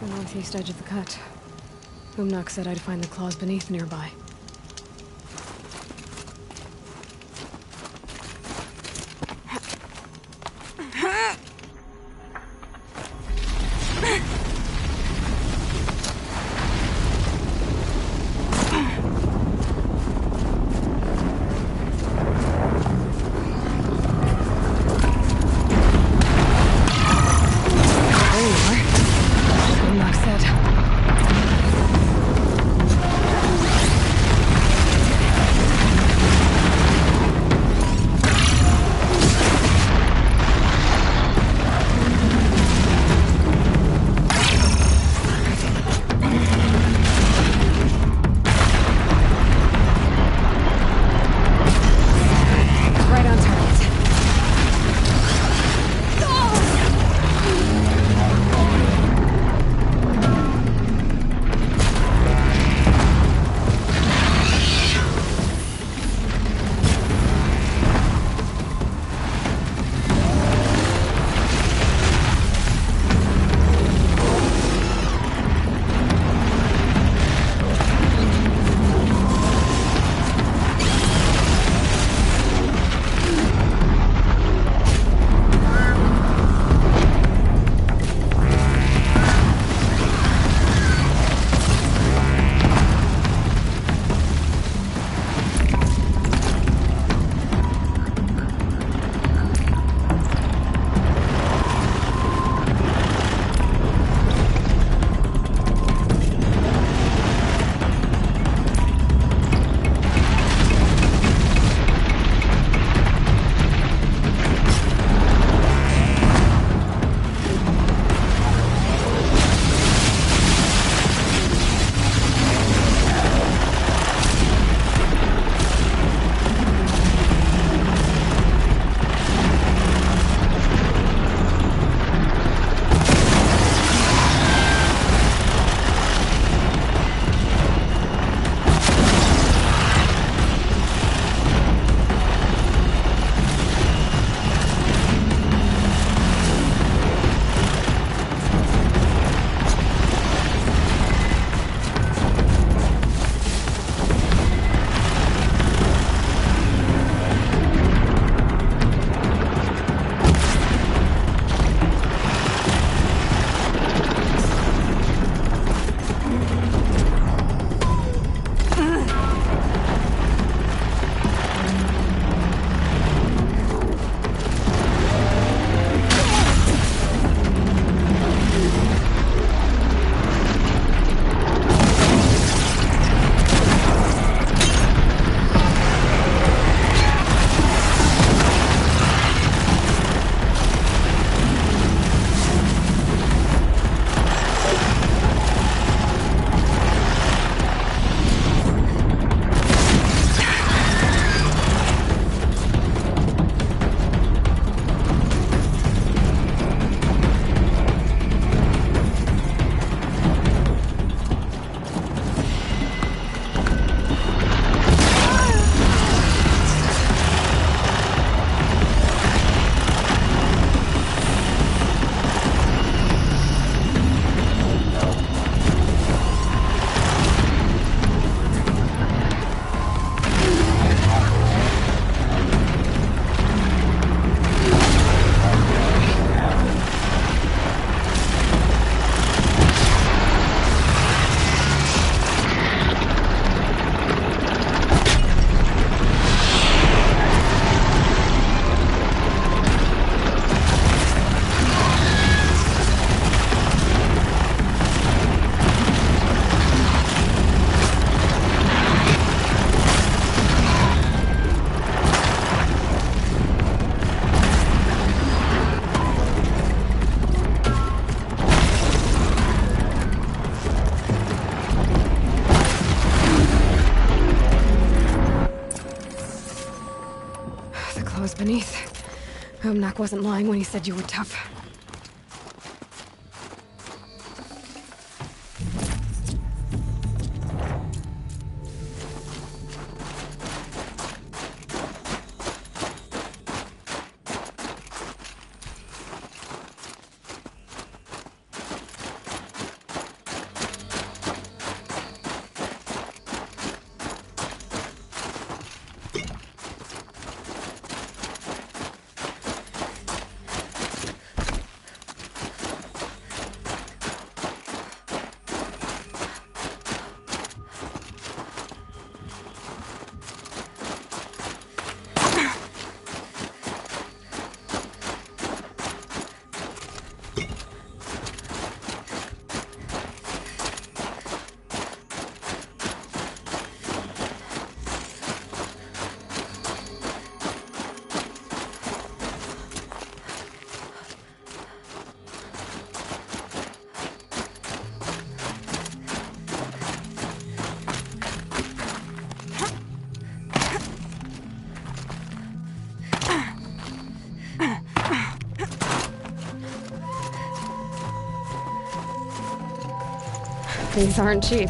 The northeast edge of the cut. Umnak said I'd find the claws beneath nearby. beneath. Umnak wasn't lying when he said you were tough. These aren't cheap.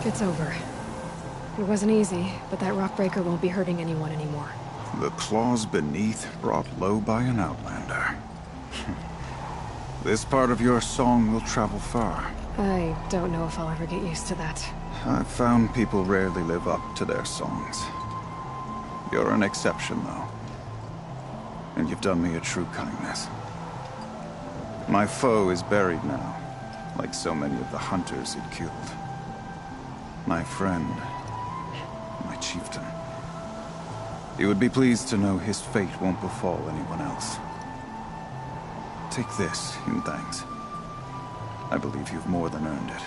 It's over. It wasn't easy, but that rock breaker won't be hurting anyone anymore. The claws beneath brought low by an outlander. This part of your song will travel far. I don't know if I'll ever get used to that. I've found people rarely live up to their songs. You're an exception, though. And you've done me a true kindness. My foe is buried now, like so many of the hunters he'd killed. My friend, my chieftain. You would be pleased to know his fate won't befall anyone else. Take this in thanks. I believe you've more than earned it.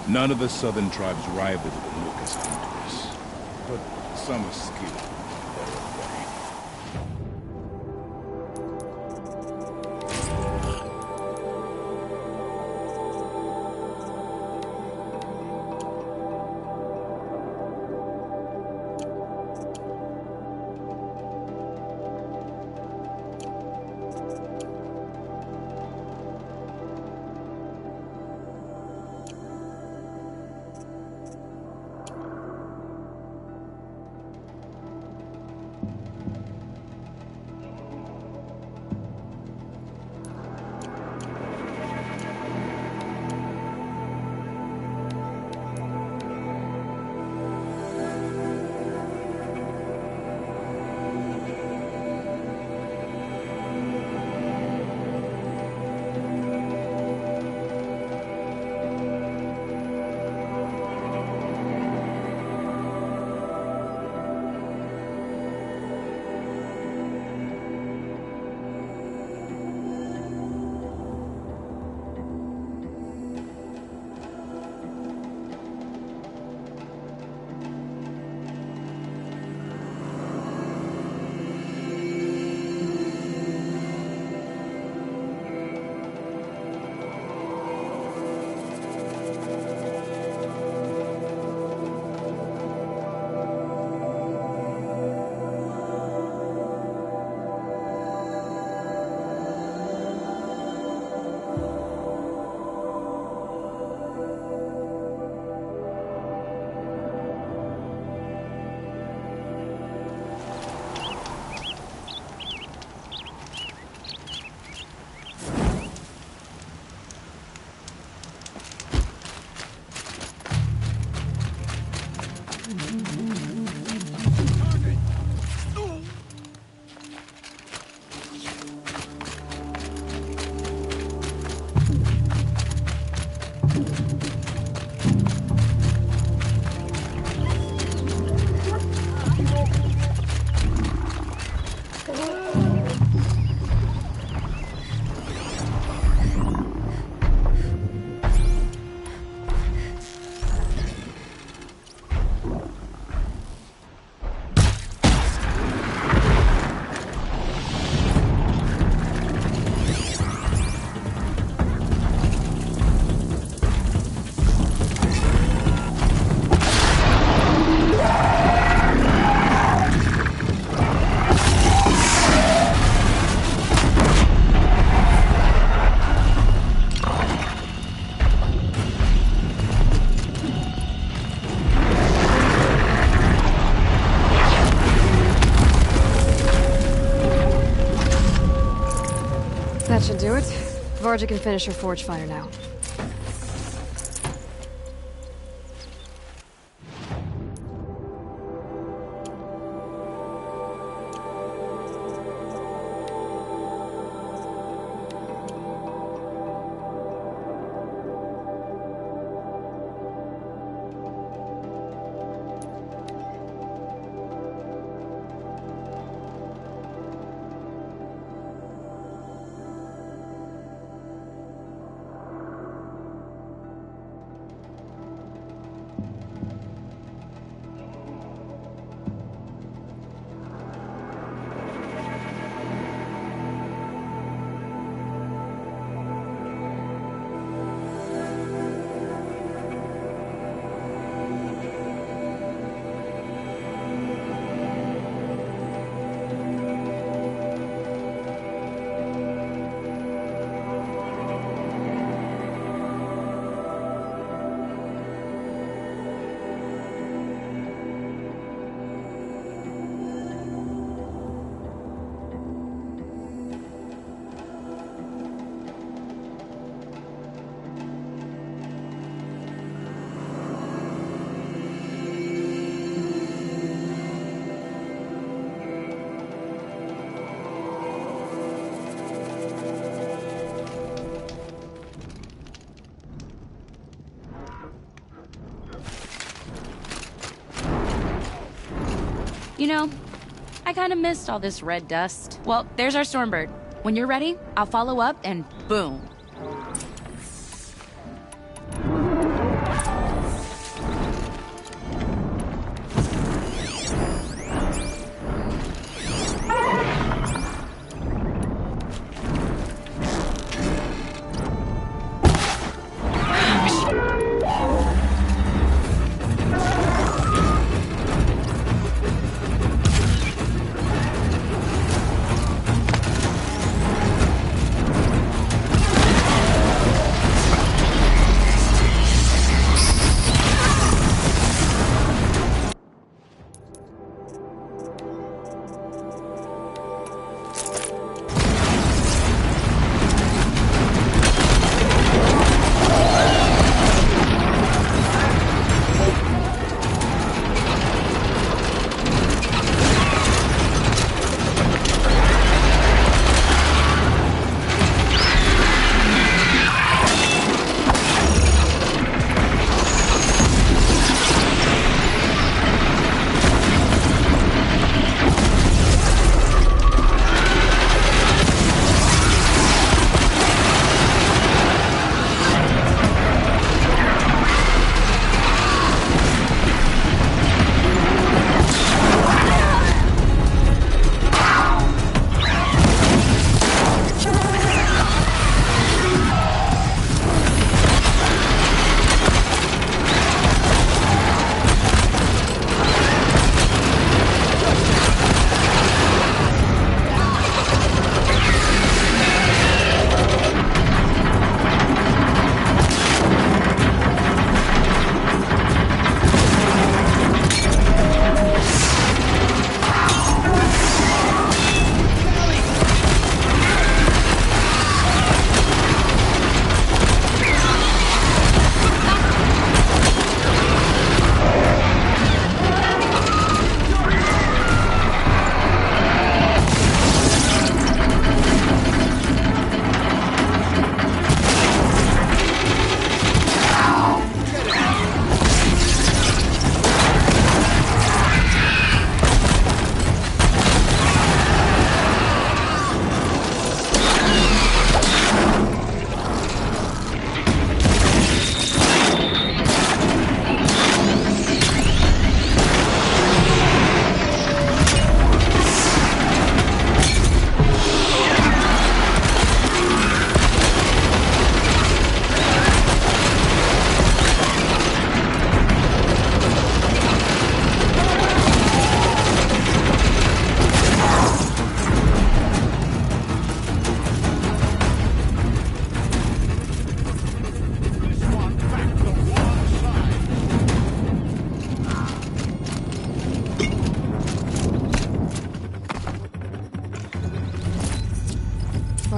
None of the southern tribes rival the Lucas hunters, but some are skilled in their own way. That should do it. Varja can finish her forge finder now. You know, I kind of missed all this red dust. Well, there's our Stormbird. When you're ready, I'll follow up and boom.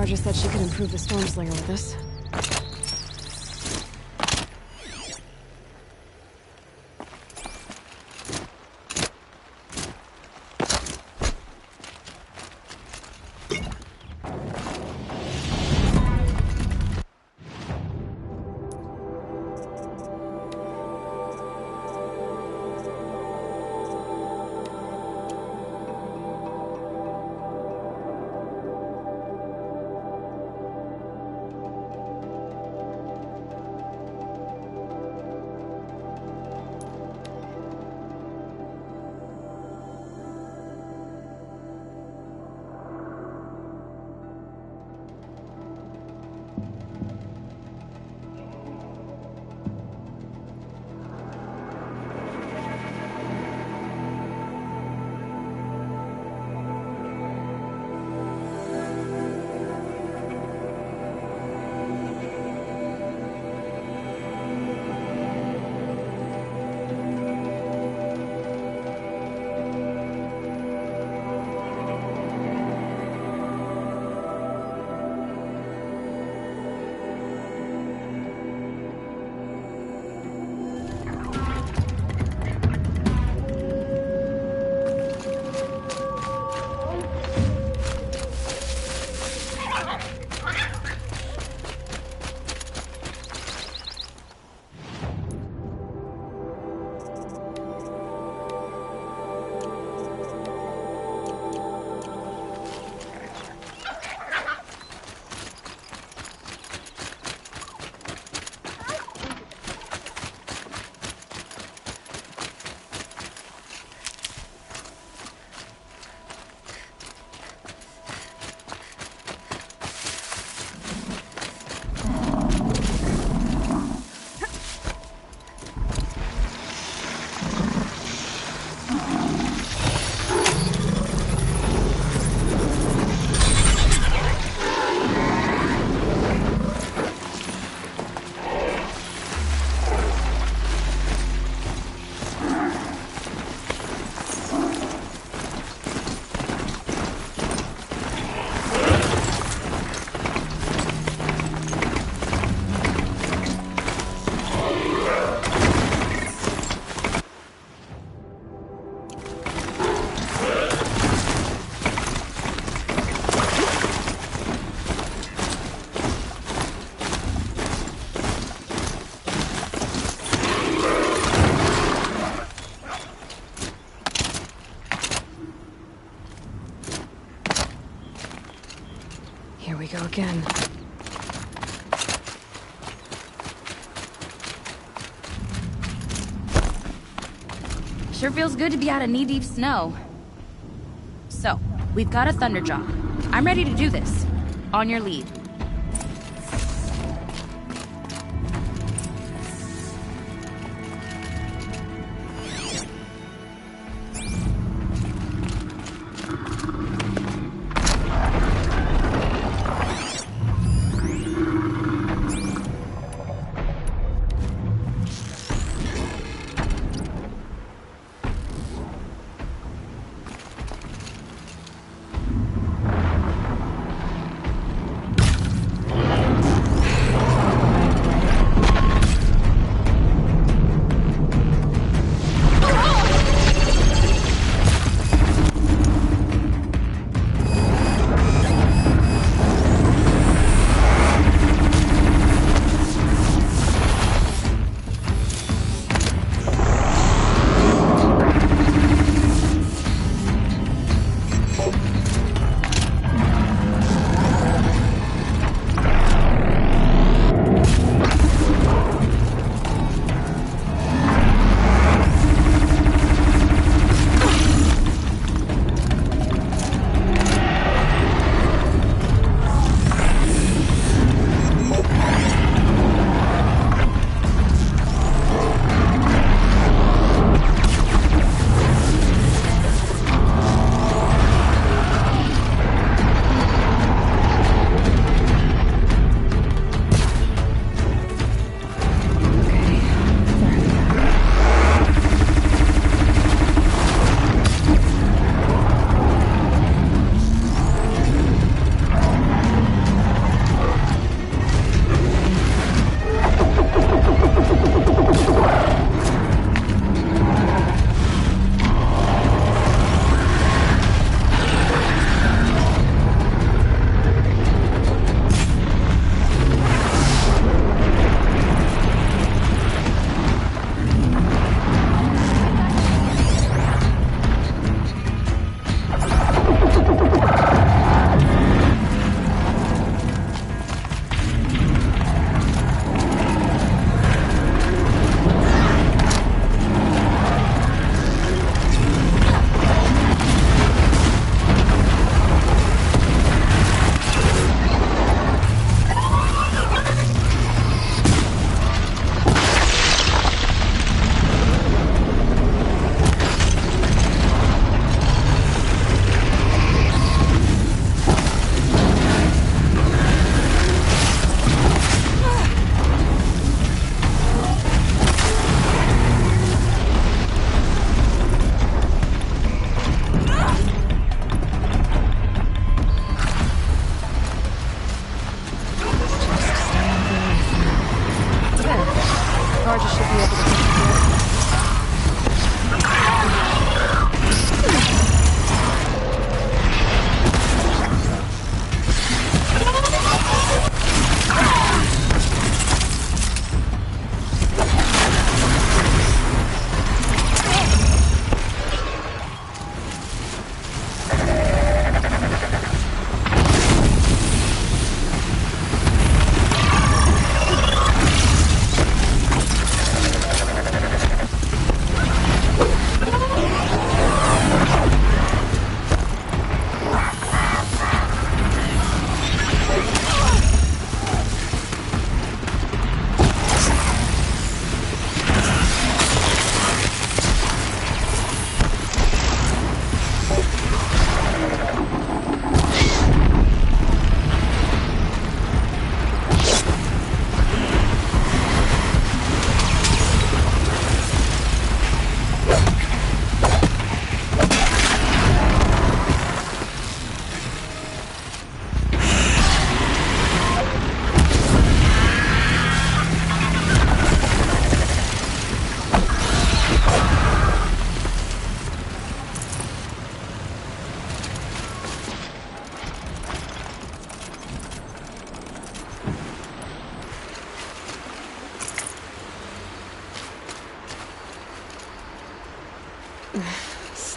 Lara just said she could improve the Stormslinger with us. Here we go again. Sure feels good to be out of knee-deep snow. So, we've got a Thunderjaw. I'm ready to do this. On your lead.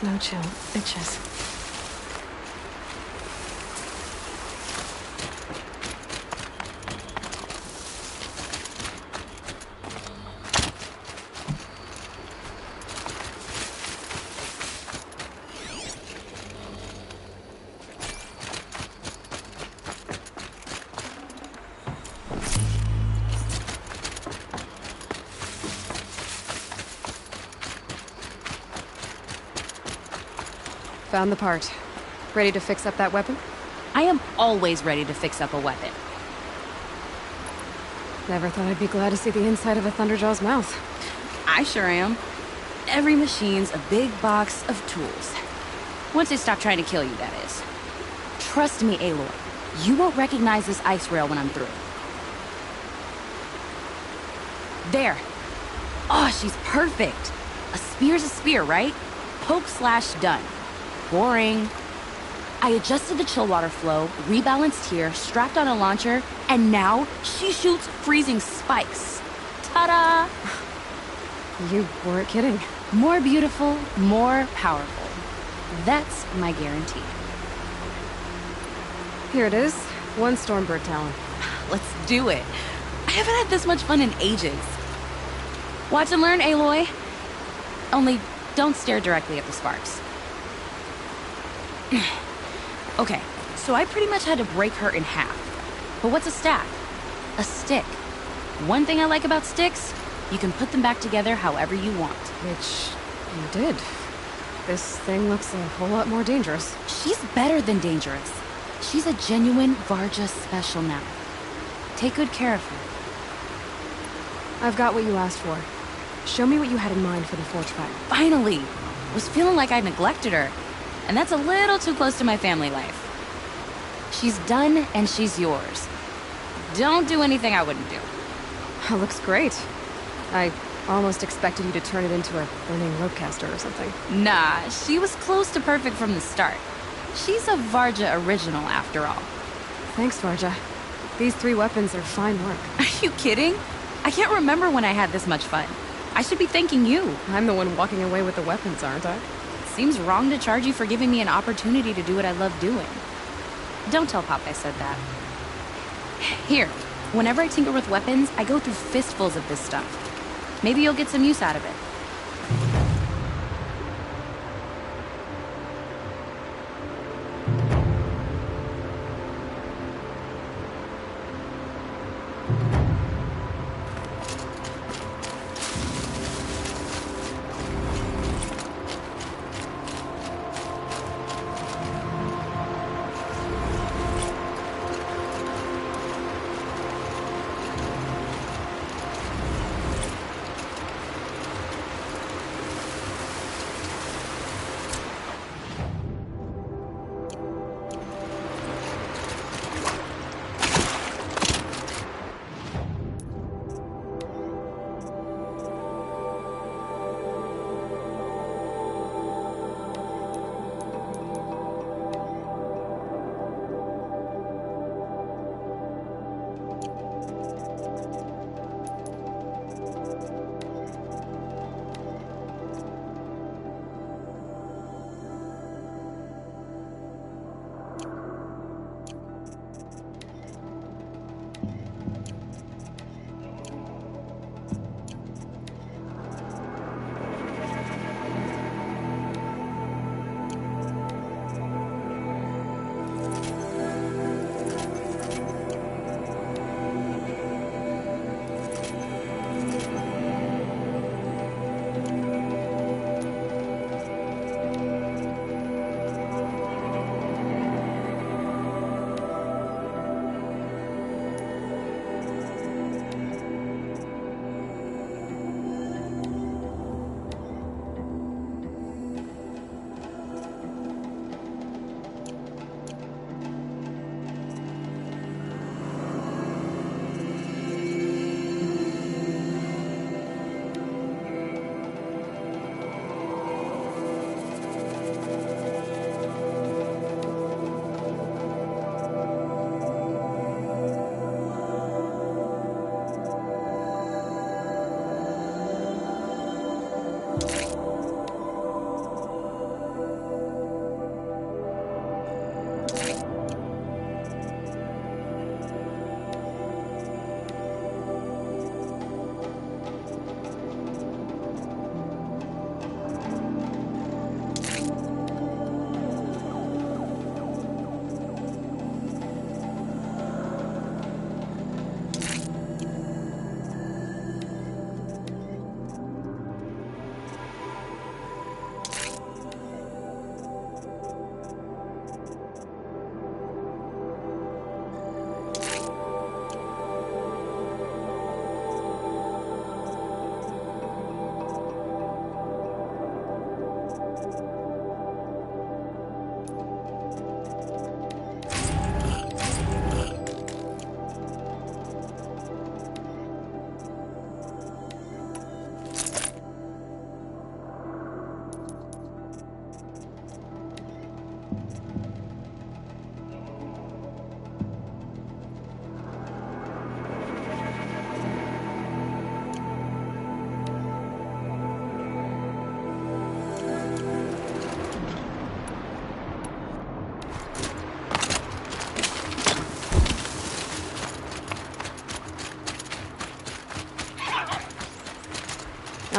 No chill. Itches. Found the part. Ready to fix up that weapon? I am always ready to fix up a weapon. Never thought I'd be glad to see the inside of a Thunderjaw's mouth. I sure am. Every machine's a big box of tools. Once they stop trying to kill you, that is. Trust me, Aloy. You won't recognize this ice rail when I'm through. There. Oh, she's perfect. A spear's a spear, right? Poke slash done. Boring. I adjusted the chill water flow, rebalanced here, strapped on a launcher, and now she shoots freezing spikes. Ta-da! You weren't kidding. More beautiful, more powerful. That's my guarantee. Here it is. One Stormbird Talon. Let's do it. I haven't had this much fun in ages. Watch and learn, Aloy. Only don't stare directly at the sparks. Okay, so I pretty much had to break her in half. But what's a staff? A stick. One thing I like about sticks, you can put them back together however you want. Which you did. This thing looks a whole lot more dangerous. She's better than dangerous. She's a genuine Varja special now. Take good care of her. I've got what you asked for. Show me what you had in mind for the forge fire. Finally! Was feeling like I neglected her. And that's a little too close to my family life. She's done, and she's yours. Don't do anything I wouldn't do. That looks great. I almost expected you to turn it into a burning roadcaster or something. Nah, she was close to perfect from the start. She's a Varja original, after all. Thanks, Varja. These 3 weapons are fine work. Are you kidding? I can't remember when I had this much fun. I should be thanking you. I'm the one walking away with the weapons, aren't I? Seems wrong to charge you for giving me an opportunity to do what I love doing. Don't tell Pop I said that. Here, whenever I tinker with weapons, I go through fistfuls of this stuff. Maybe you'll get some use out of it.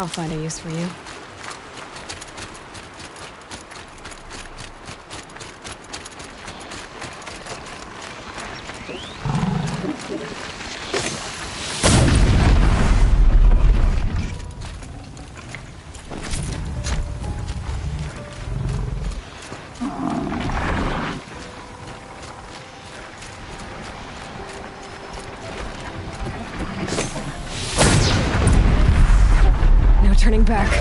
I'll find a use for you. Turning back.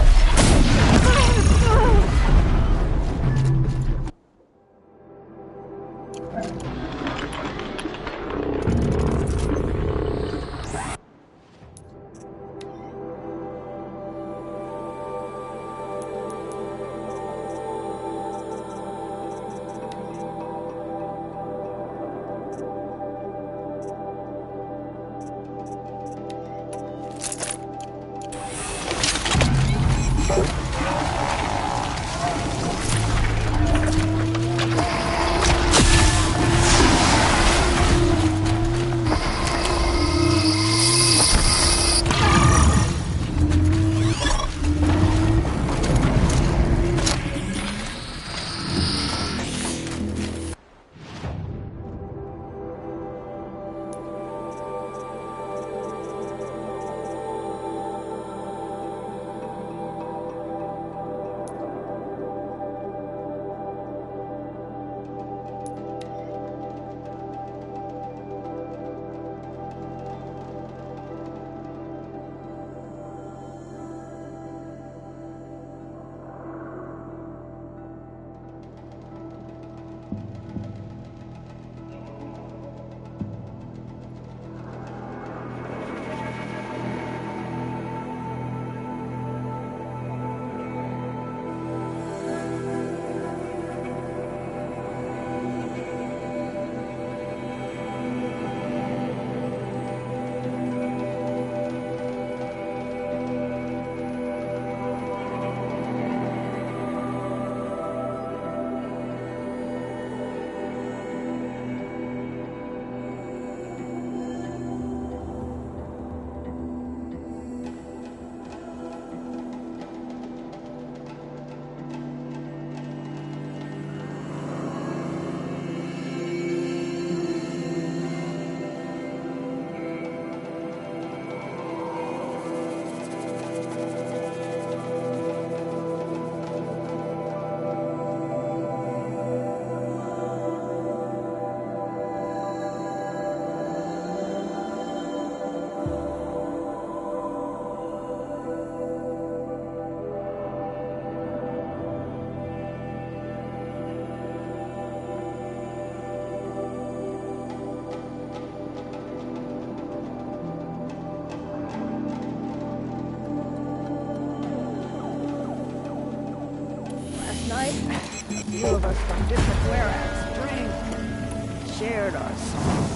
Few of us from different whereas drank, shared our songs.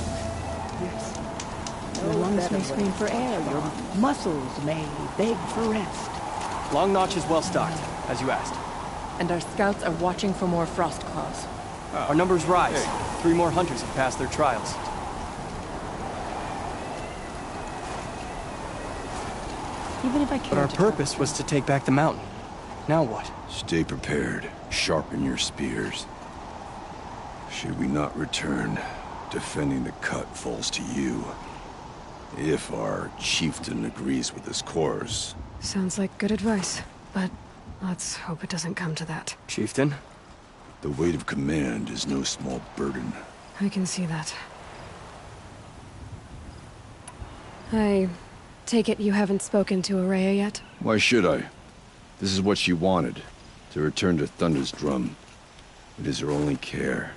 Yes. Your lungs may scream for air, your muscles may beg for rest. Long Notch is well stocked, as you asked. And our scouts are watching for more frost claws. Our numbers rise. 3 more hunters have passed their trials. Even if I But care our to purpose was to take back the mountain. Now what? Stay prepared. Sharpen your spears. Should we not return, defending the cut falls to you. If our chieftain agrees with his course. Sounds like good advice, but let's hope it doesn't come to that. Chieftain? The weight of command is no small burden. I can see that. I take it you haven't spoken to Araya yet? Why should I? This is what she wanted, to return to Thunder's drum. It is her only care.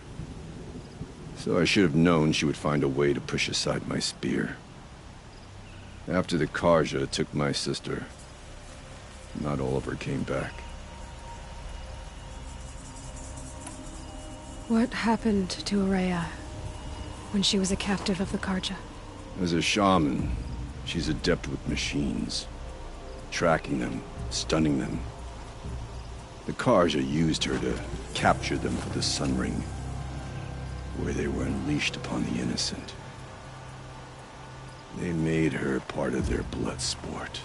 So I should have known she would find a way to push aside my spear. After the Karja took my sister, not all of her came back. What happened to Araya when she was a captive of the Karja? As a shaman, she's adept with machines. Tracking them, stunning them. The Karja used her to capture them for the Sun Ring, where they were unleashed upon the innocent. They made her part of their blood sport.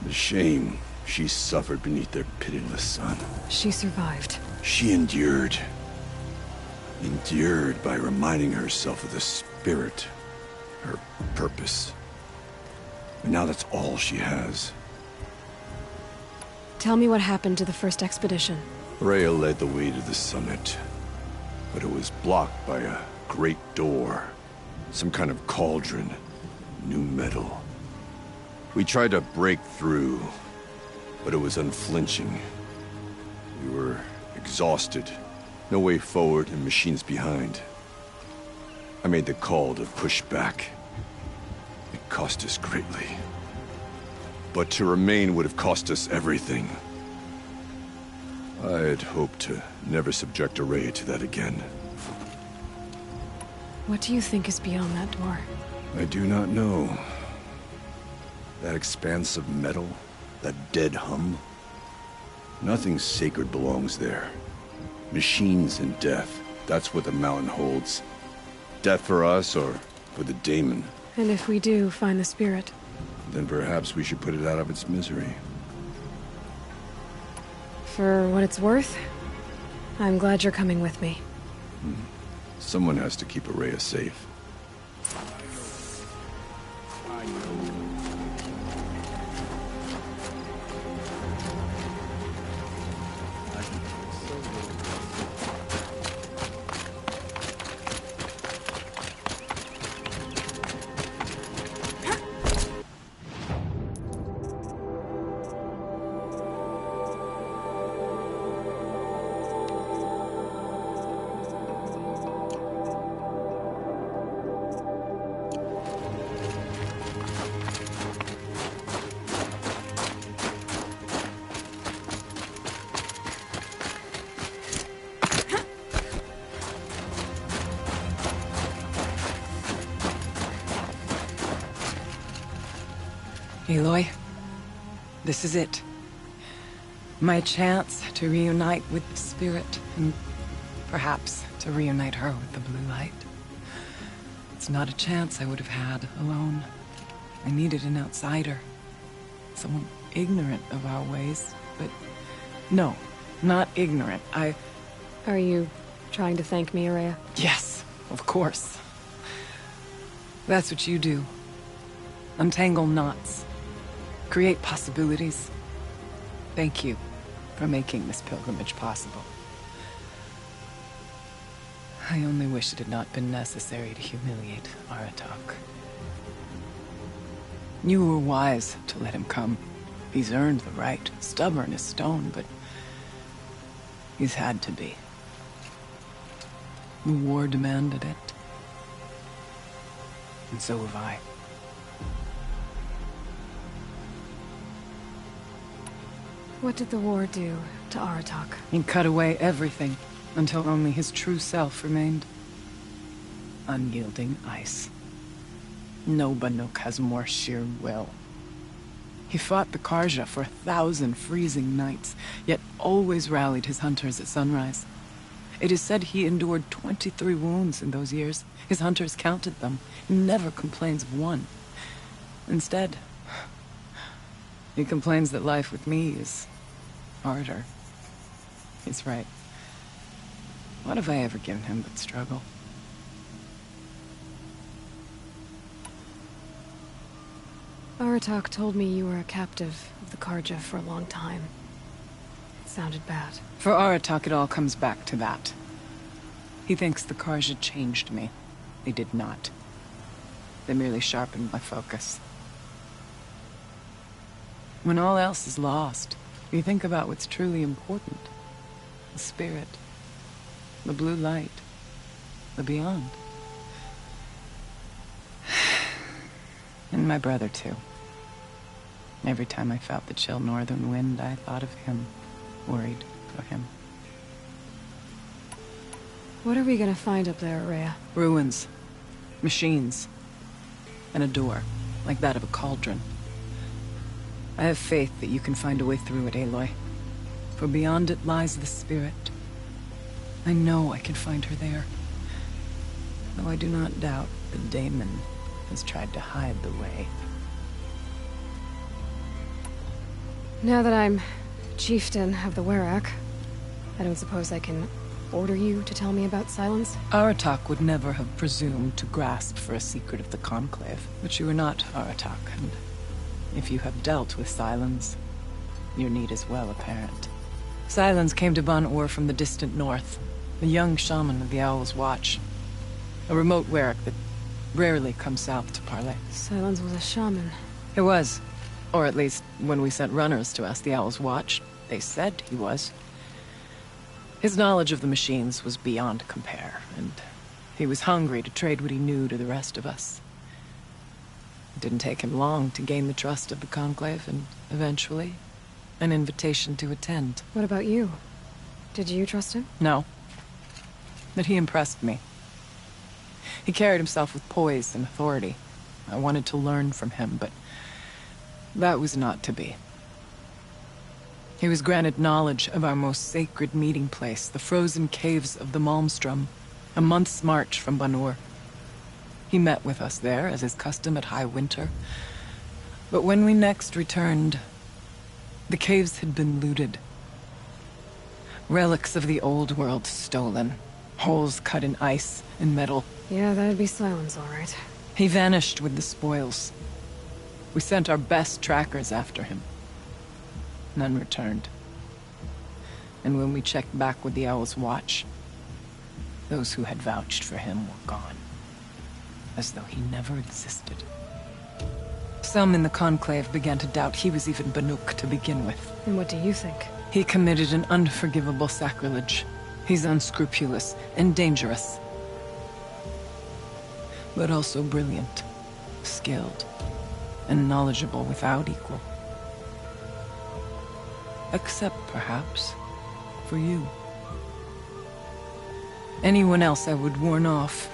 The shame she suffered beneath their pitiless sun. She survived. She endured. Endured by reminding herself of the spirit, her purpose. And now that's all she has. Tell me what happened to the first expedition. Rhea led the way to the summit, but it was blocked by a great door. Some kind of cauldron. New metal. We tried to break through, but it was unflinching. We were exhausted. No way forward and machines behind. I made the call to push back. It cost us greatly. But to remain would have cost us everything. I had hoped to never subject Araya to that again. What do you think is beyond that door? I do not know. That expanse of metal, that dead hum. Nothing sacred belongs there. Machines and death, that's what the mountain holds. Death for us or for the daemon. And if we do find the spirit? Then perhaps we should put it out of its misery. For what it's worth, I'm glad you're coming with me. Someone has to keep Araya safe. Aloy, this is it. My chance to reunite with the spirit, and perhaps to reunite her with the blue light. It's not a chance I would have had alone. I needed an outsider. Someone ignorant of our ways, but no, not ignorant. Are you trying to thank me, Araya? Yes, of course. That's what you do. Untangle knots. Create possibilities. Thank you for making this pilgrimage possible. I only wish it had not been necessary to humiliate Aratak. You were wise to let him come. He's earned the right, stubborn as stone, but he's had to be. The war demanded it. And so have I. What did the war do to Aratak? He cut away everything, until only his true self remained. Unyielding ice. No Banuk has more sheer will. He fought the Karja for 1,000 freezing nights, yet always rallied his hunters at sunrise. It is said he endured 23 wounds in those years. His hunters counted them. He never complains of one. Instead, he complains that life with me is harder. He's right. What have I ever given him but struggle? Aratak told me you were a captive of the Karja for a long time. It sounded bad. For Aratak, it all comes back to that. He thinks the Karja changed me. They did not. They merely sharpened my focus. When all else is lost, you think about what's truly important. The spirit. The blue light. The beyond. And my brother, too. Every time I felt the chill northern wind, I thought of him. Worried for him. What are we gonna find up there, Araya? Ruins. Machines. And a door, like that of a cauldron. I have faith that you can find a way through it, Aloy. For beyond it lies the spirit. I know I can find her there. Though I do not doubt the daemon has tried to hide the way. Now that I'm chieftain of the Werak, I don't suppose I can order you to tell me about Silence? Aratak would never have presumed to grasp for a secret of the Conclave. But you are not Aratak, and if you have dealt with Silence, your need is well apparent. Silence came to Ban-Ur from the distant north, a young shaman of the Owl's Watch. A remote Werak that rarely comes south to parley. Silence was a shaman. It was. Or at least, when we sent runners to ask the Owl's Watch, they said he was. His knowledge of the machines was beyond compare, and he was hungry to trade what he knew to the rest of us. It didn't take him long to gain the trust of the Conclave, and eventually, an invitation to attend. What about you? Did you trust him? No. But he impressed me. He carried himself with poise and authority. I wanted to learn from him, but that was not to be. He was granted knowledge of our most sacred meeting place, the frozen caves of the Malmstrom, a month's march from Ban-Ur. He met with us there, as is custom at high winter. But when we next returned, the caves had been looted. Relics of the old world stolen. Holes cut in ice and metal. Yeah, that'd be Silence, all right. He vanished with the spoils. We sent our best trackers after him. None returned. And when we checked back with the Owl's Watch, those who had vouched for him were gone. As though he never existed. Some in the Conclave began to doubt he was even Banuk to begin with. And what do you think? He committed an unforgivable sacrilege. He's unscrupulous and dangerous. But also brilliant, skilled, and knowledgeable without equal. Except, perhaps, for you. Anyone else I would warn off,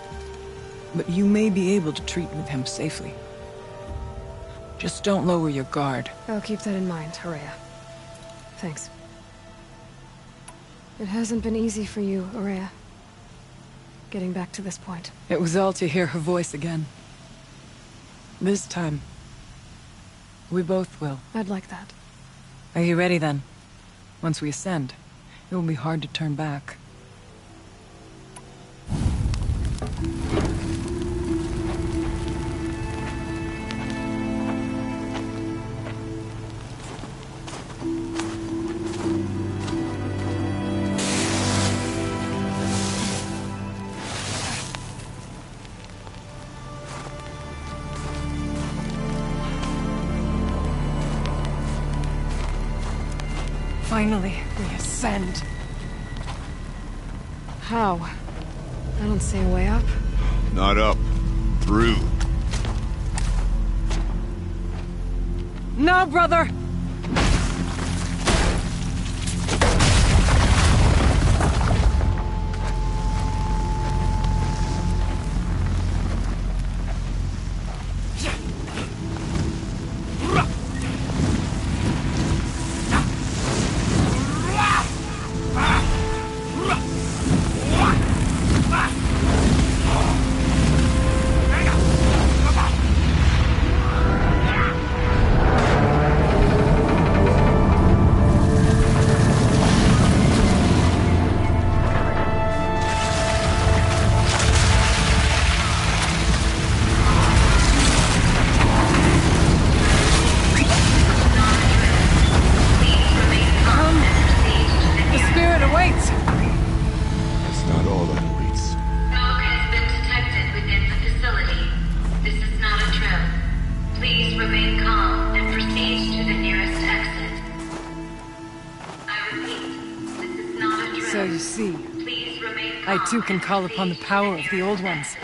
but you may be able to treat with him safely. Just don't lower your guard. I'll keep that in mind, Horea. Thanks. It hasn't been easy for you, Horea. Getting back to this point. It was all to hear her voice again. This time, we both will. I'd like that. Are you ready then? Once we ascend, it will be hard to turn back. Finally, we ascend. How? I don't see a way up. Not up. Through. No, brother! So you see, I too can call upon the power of the Old Ones.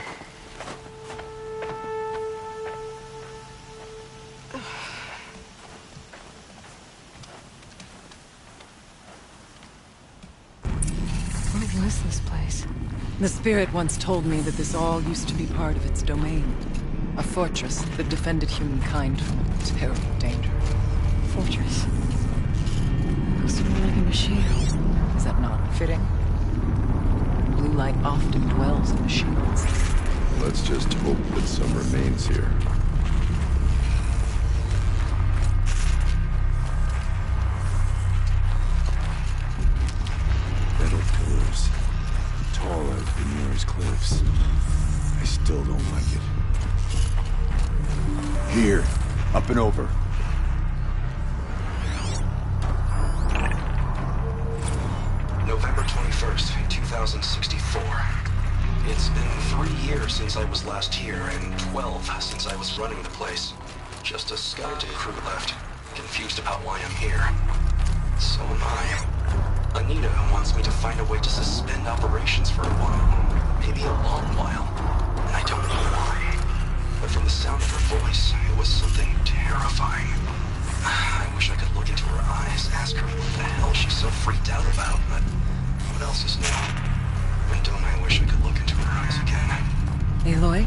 What was this place? The spirit once told me that this all used to be part of its domain. A fortress that defended humankind from a terrible danger. Fortress. Looks more like a machine. Is that not fitting? Blue light often dwells in machines. Let's just hope that some remains here. up and over. November 21st, 2064. It's been 3 years since I was last here, and 12 since I was running the place. Just a skeleton crew left, confused about why I'm here. So am I. Anita wants me to find a way to suspend operations for a while. Maybe a long while. And I don't know why. But from the sound of her voice, it was something terrifying. I wish I could look into her eyes, ask her what the hell she's so freaked out about, but what else is new? And don't I wish I could look into her eyes again. Aloy?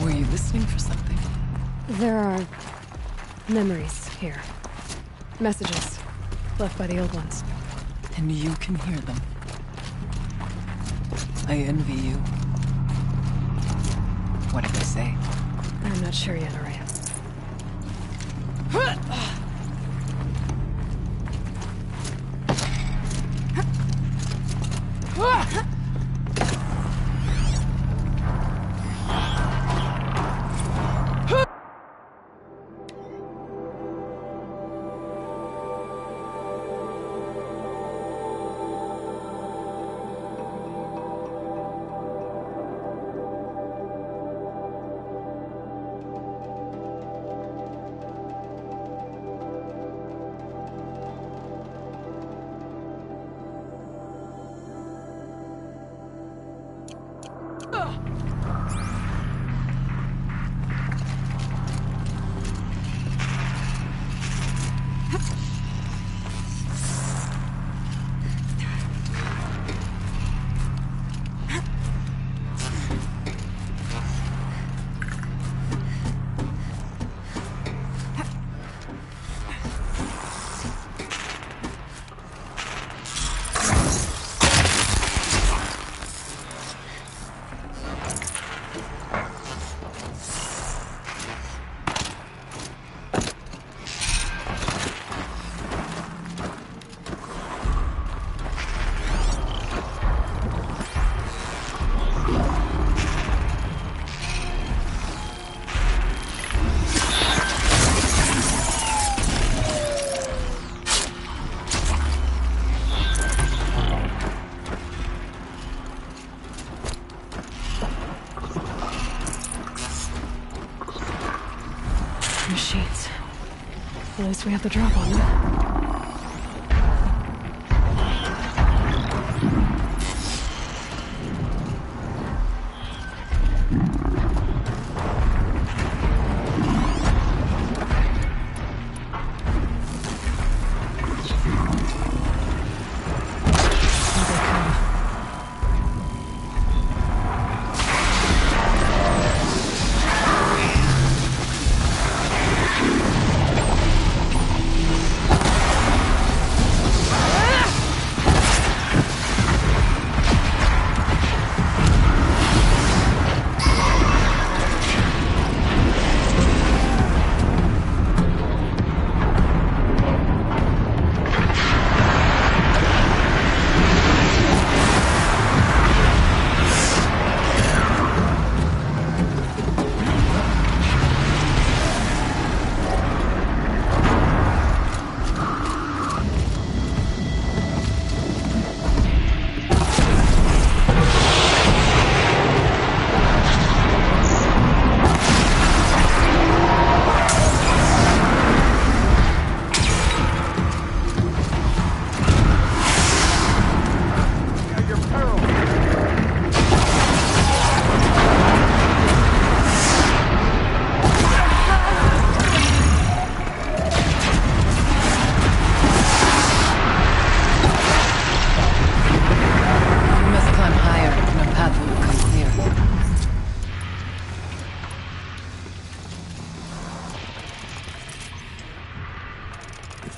Were you listening for something? There are memories here. Messages left by the old ones. And you can hear them. I envy you. What did they say? I'm not sure yet, Araya. Machines. At least we have the drop on them.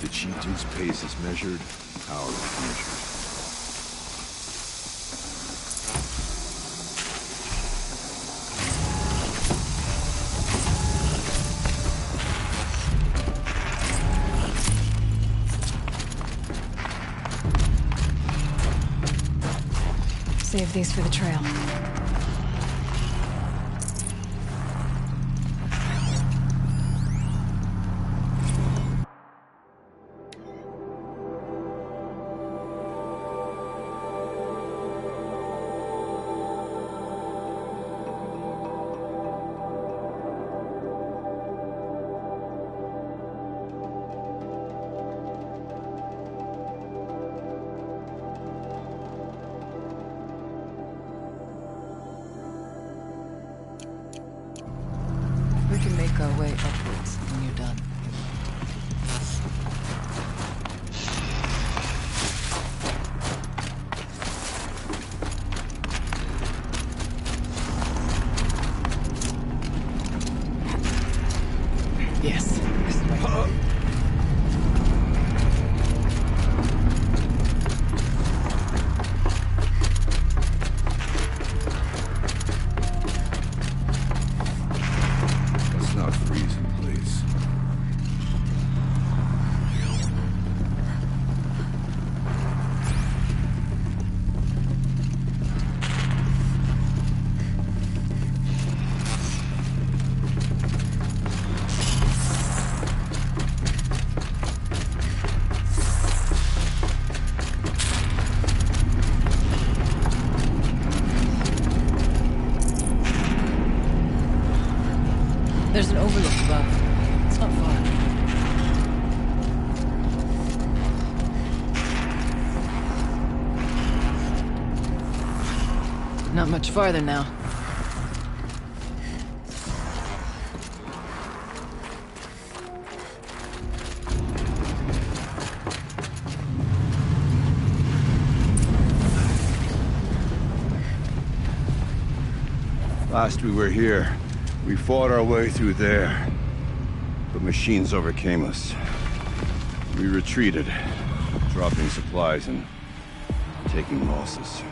The G2's pace is measured, power is measured. Save these for the trail. our way upwards when you're done. Yes, this way. Let's not freeze him, please. There's an overlook above. It's not far. Not much farther now. Last we were here, we fought our way through there, but machines overcame us. We retreated, dropping supplies and taking losses.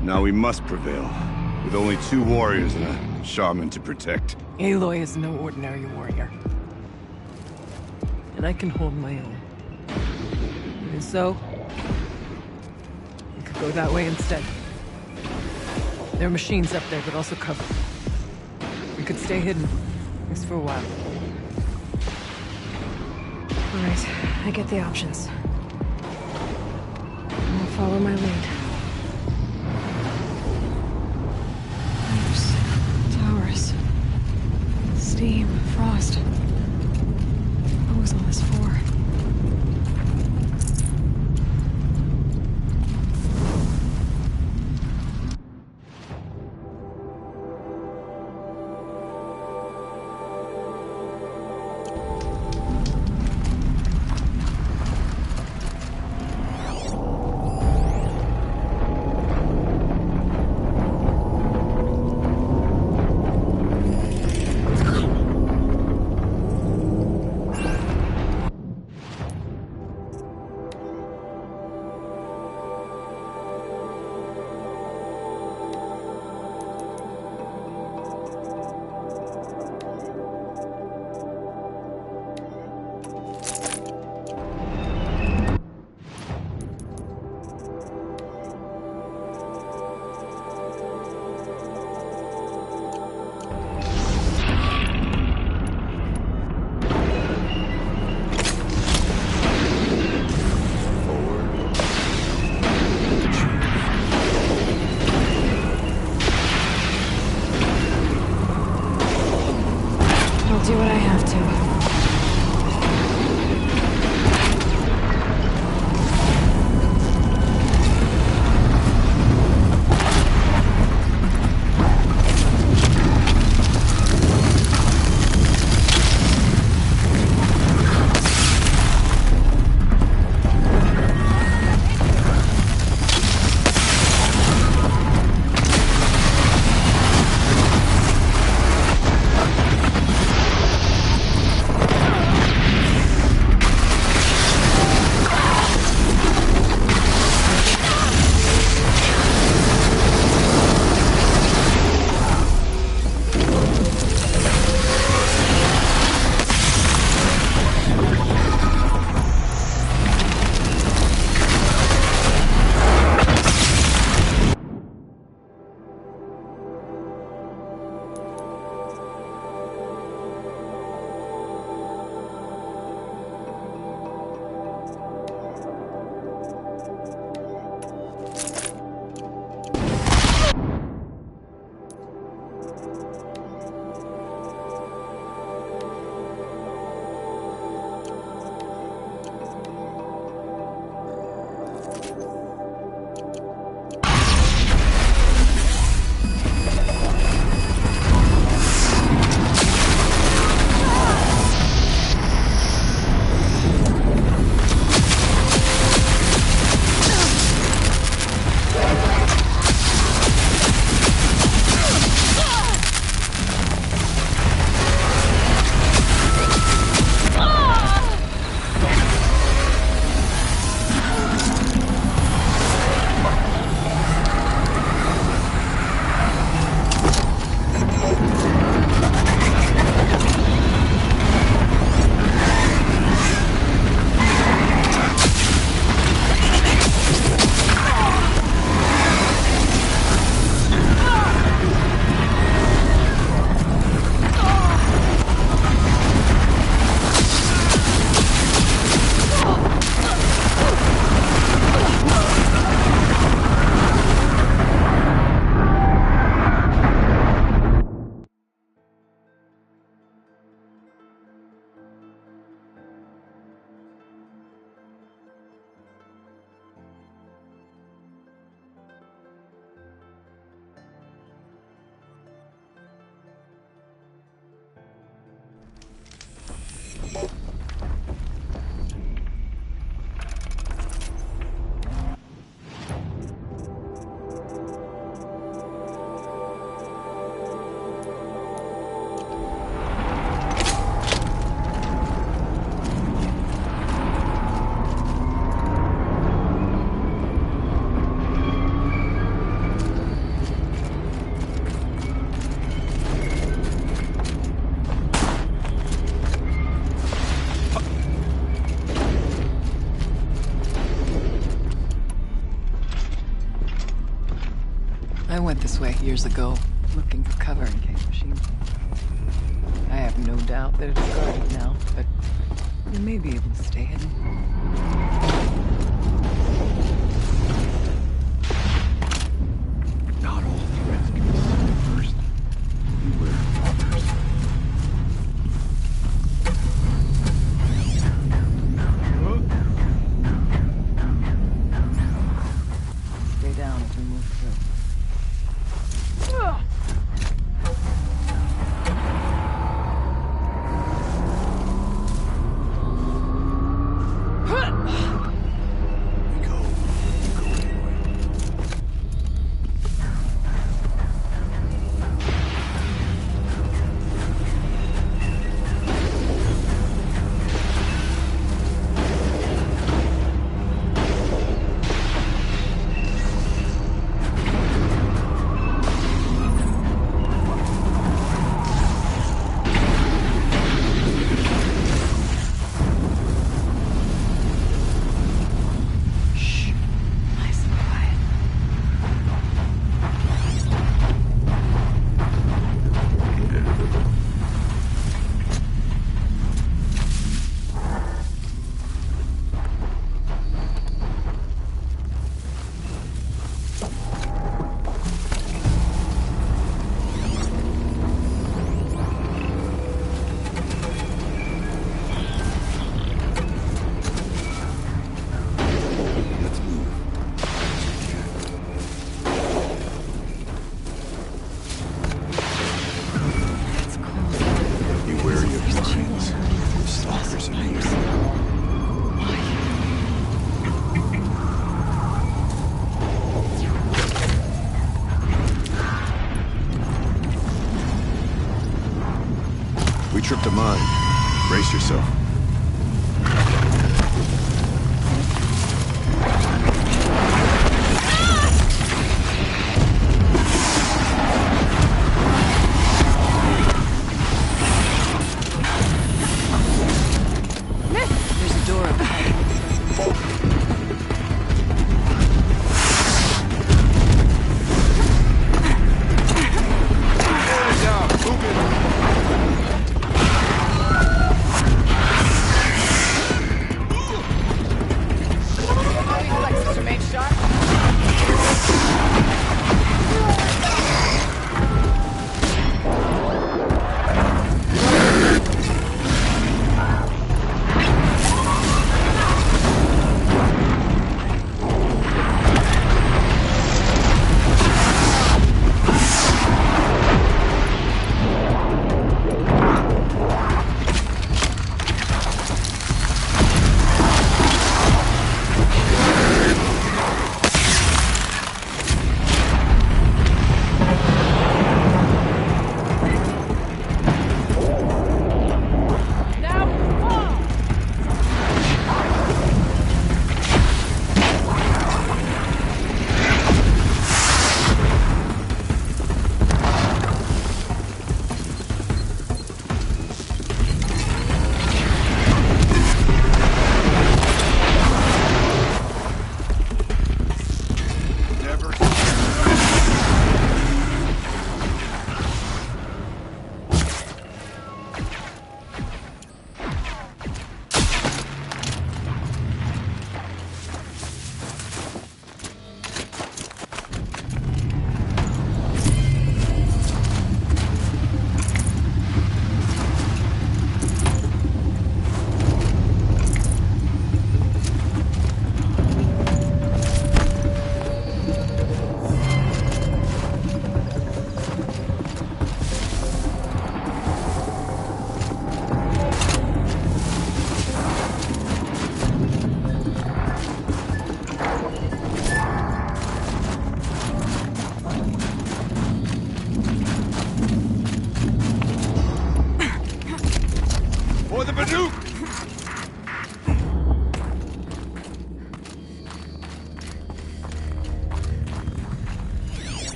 Now we must prevail, with only 2 warriors and a shaman to protect. Aloy is no ordinary warrior. And I can hold my own. And so, we could go that way instead. There are machines up there, but also cover. We could stay hidden, at least for a while. All right, I get the options. I'll follow my lead. Pipes, towers, steam, frost. What was all this for? I went this way years ago, looking for cover in case machine. I have no doubt that it's guarded now, but you may be able to stay hidden. Not all threats can be seen first. Beware of others. Stay down as we move through. Tripped a mine. Brace yourself. There's a door up ahead. Down, move it.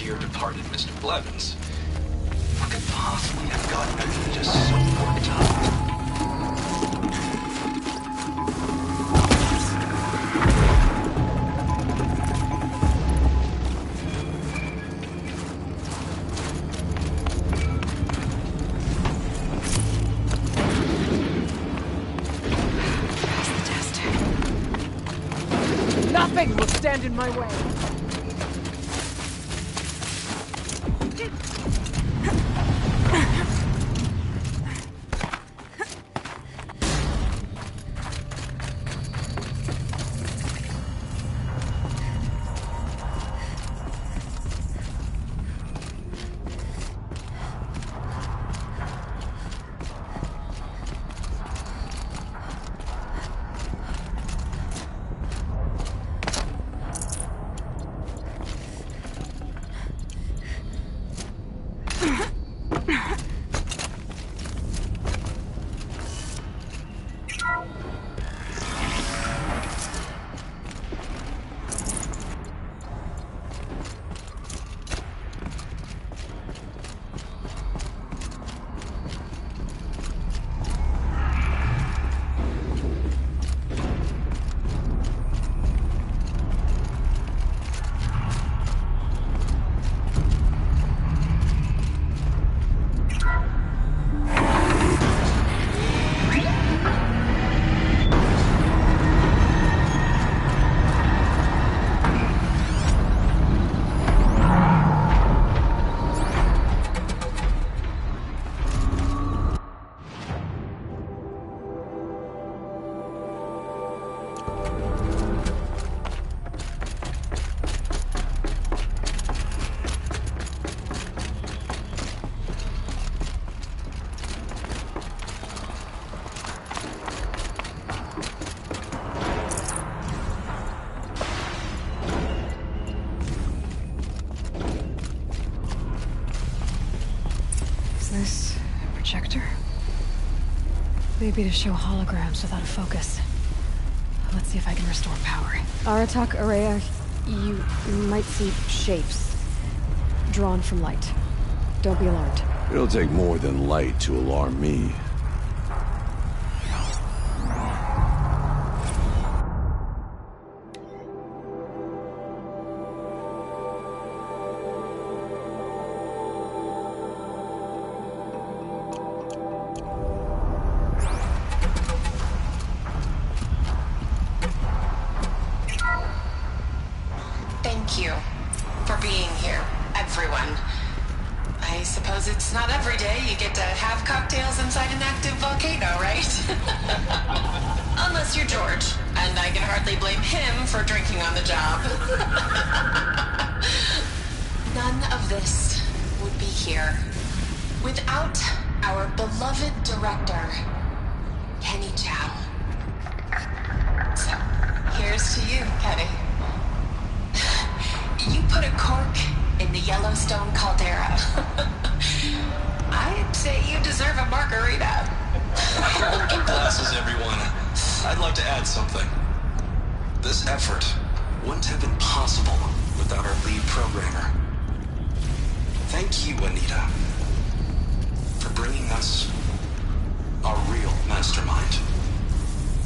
dear departed Mr. Blevins. What could possibly have gotten me just so worked up? Nothing will stand in my way. This projector? Maybe to show holograms without a focus. Let's see if I can restore power. Aratak, Araya, you might see shapes drawn from light. Don't be alarmed. It'll take more than light to alarm me. Thank you for being here, everyone. I suppose it's not every day you get to have cocktails inside an active volcano, right? Unless you're George, and I can hardly blame him for drinking on the job. None of this would be here without our beloved director, Kenny Chow. So, here's to you, Kenny. You put a cork in the Yellowstone caldera. I'd say you deserve a margarita. Hold your glasses, everyone. I'd like to add something. This effort wouldn't have been possible without our lead programmer. Thank you, Anita, for bringing us our real mastermind,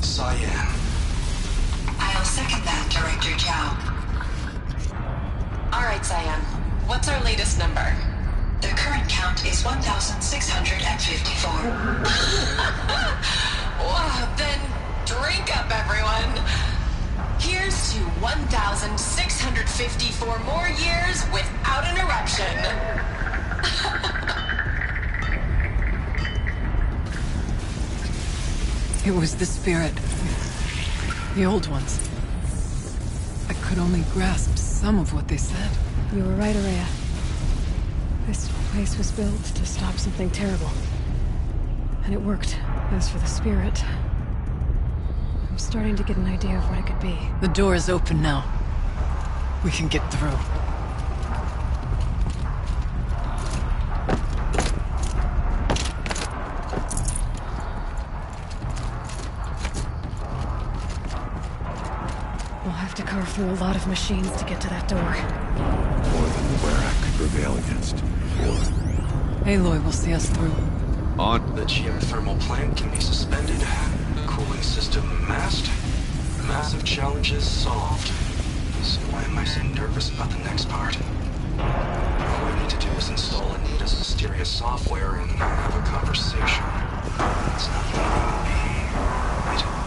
Cyan. I'll second that, Director Chow. All right, Cyan. What's our latest number? The current count is 1,654. Wow, then drink up, everyone. Here's to 1,654 more years without interruption. It was the spirit. The old ones. I could only grasp some of what they said. You were right, Araya. This place was built to stop something terrible. And it worked. As for the spirit, I'm starting to get an idea of what it could be. The door is open now. We can get through. We'll have to carve through a lot of machines to get to that door. More than the Warrack. prevail against. Aloy will see us through. On. The geothermal plant can be suspended. Cooling system masked. Massive challenges solved. So why am I so nervous about the next part? All I need to do is install Anita's mysterious software and have a conversation. It's not even a human being, right?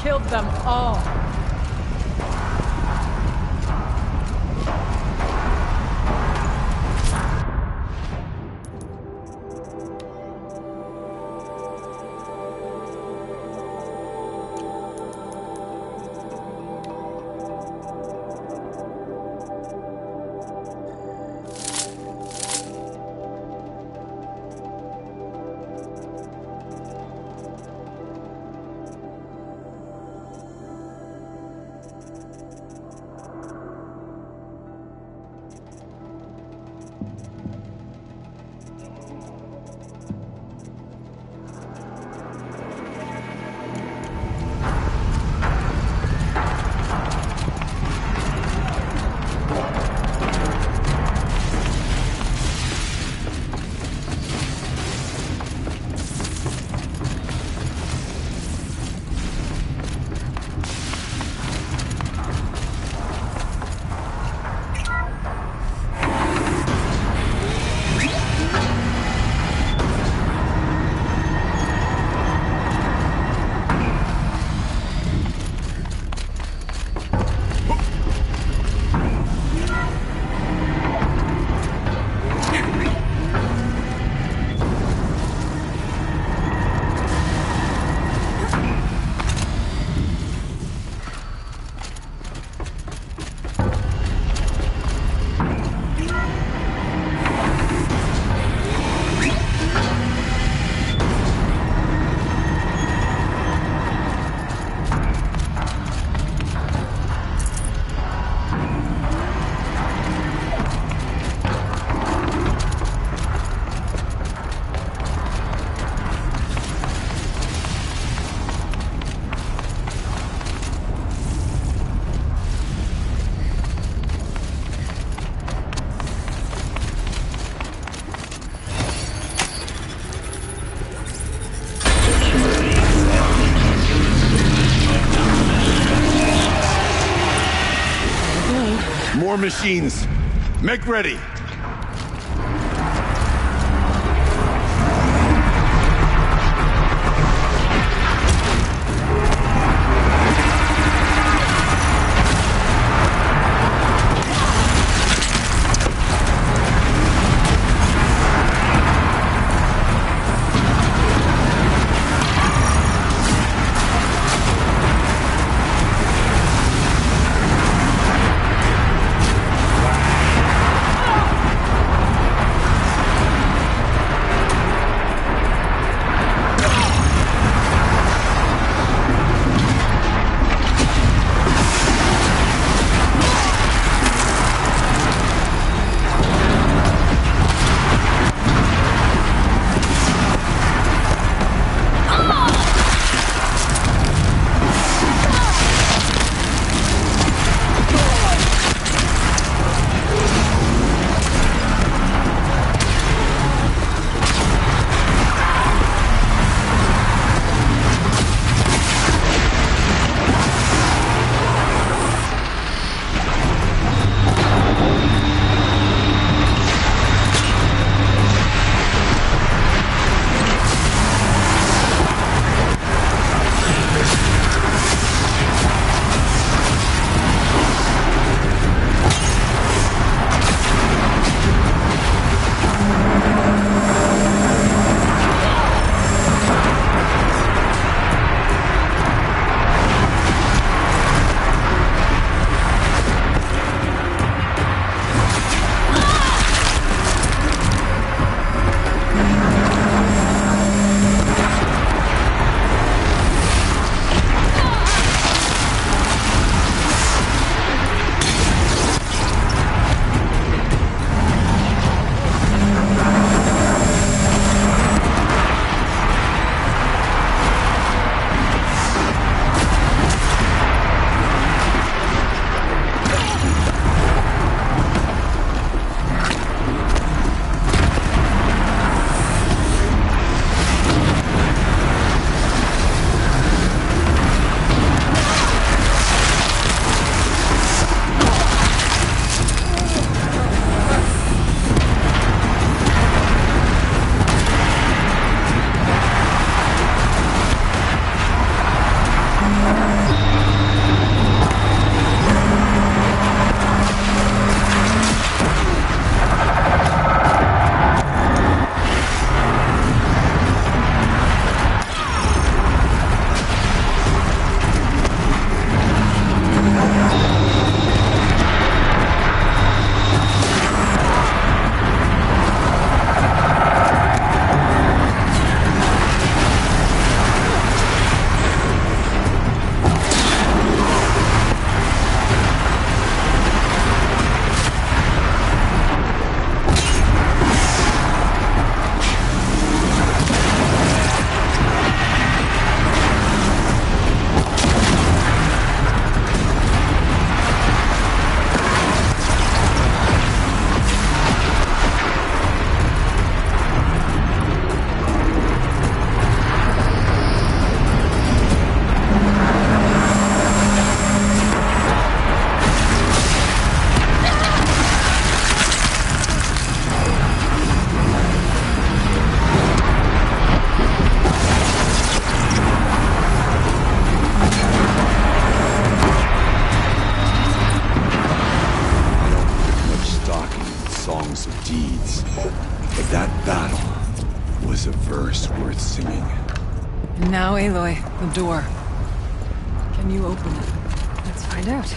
killed them all. machines. Make ready. Now, Aloy, the door. Can you open it? Let's find out.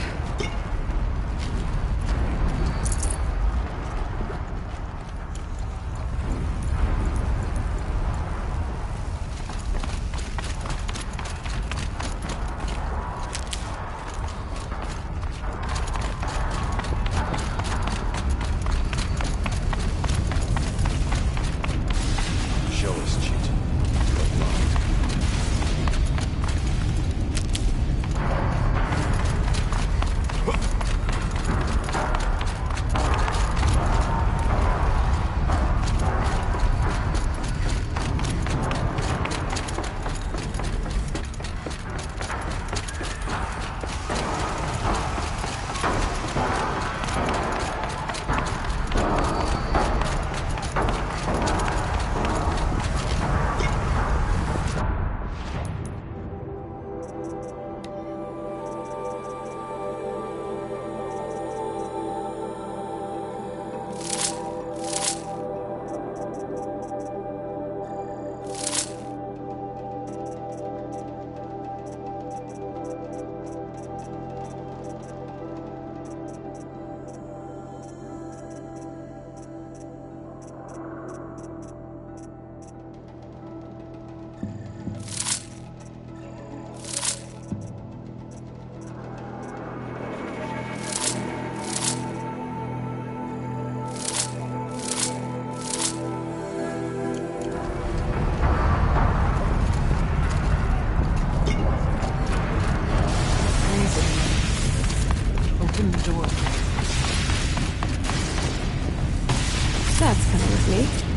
That's coming with me.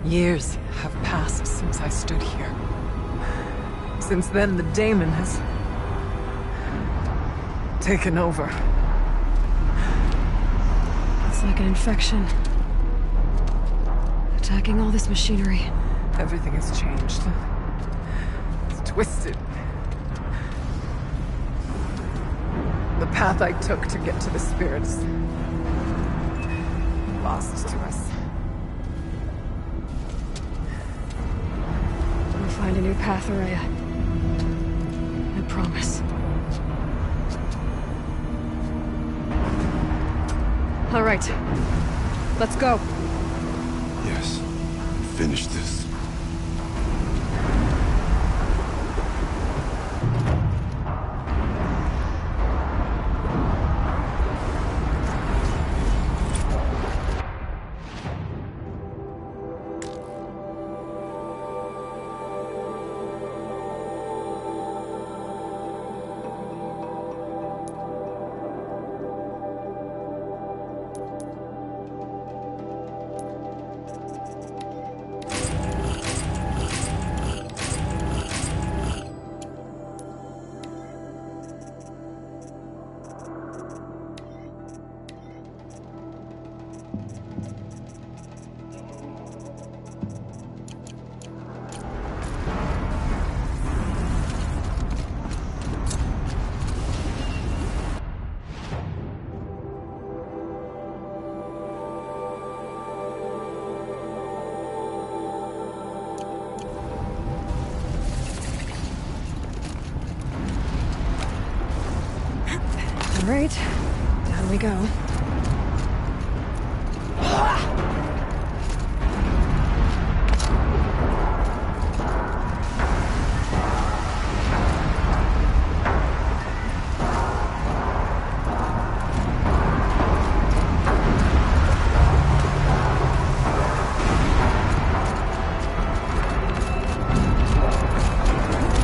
Years have passed since I stood here. Since then, the daemon has taken over. It's like an infection. Attacking all this machinery. Everything has changed. It's twisted. The path I took to get to the spirits, lost to us. Find a new path, Araya. I promise. All right. Let's go. Yes. Finish this. All right, down we go.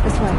This way.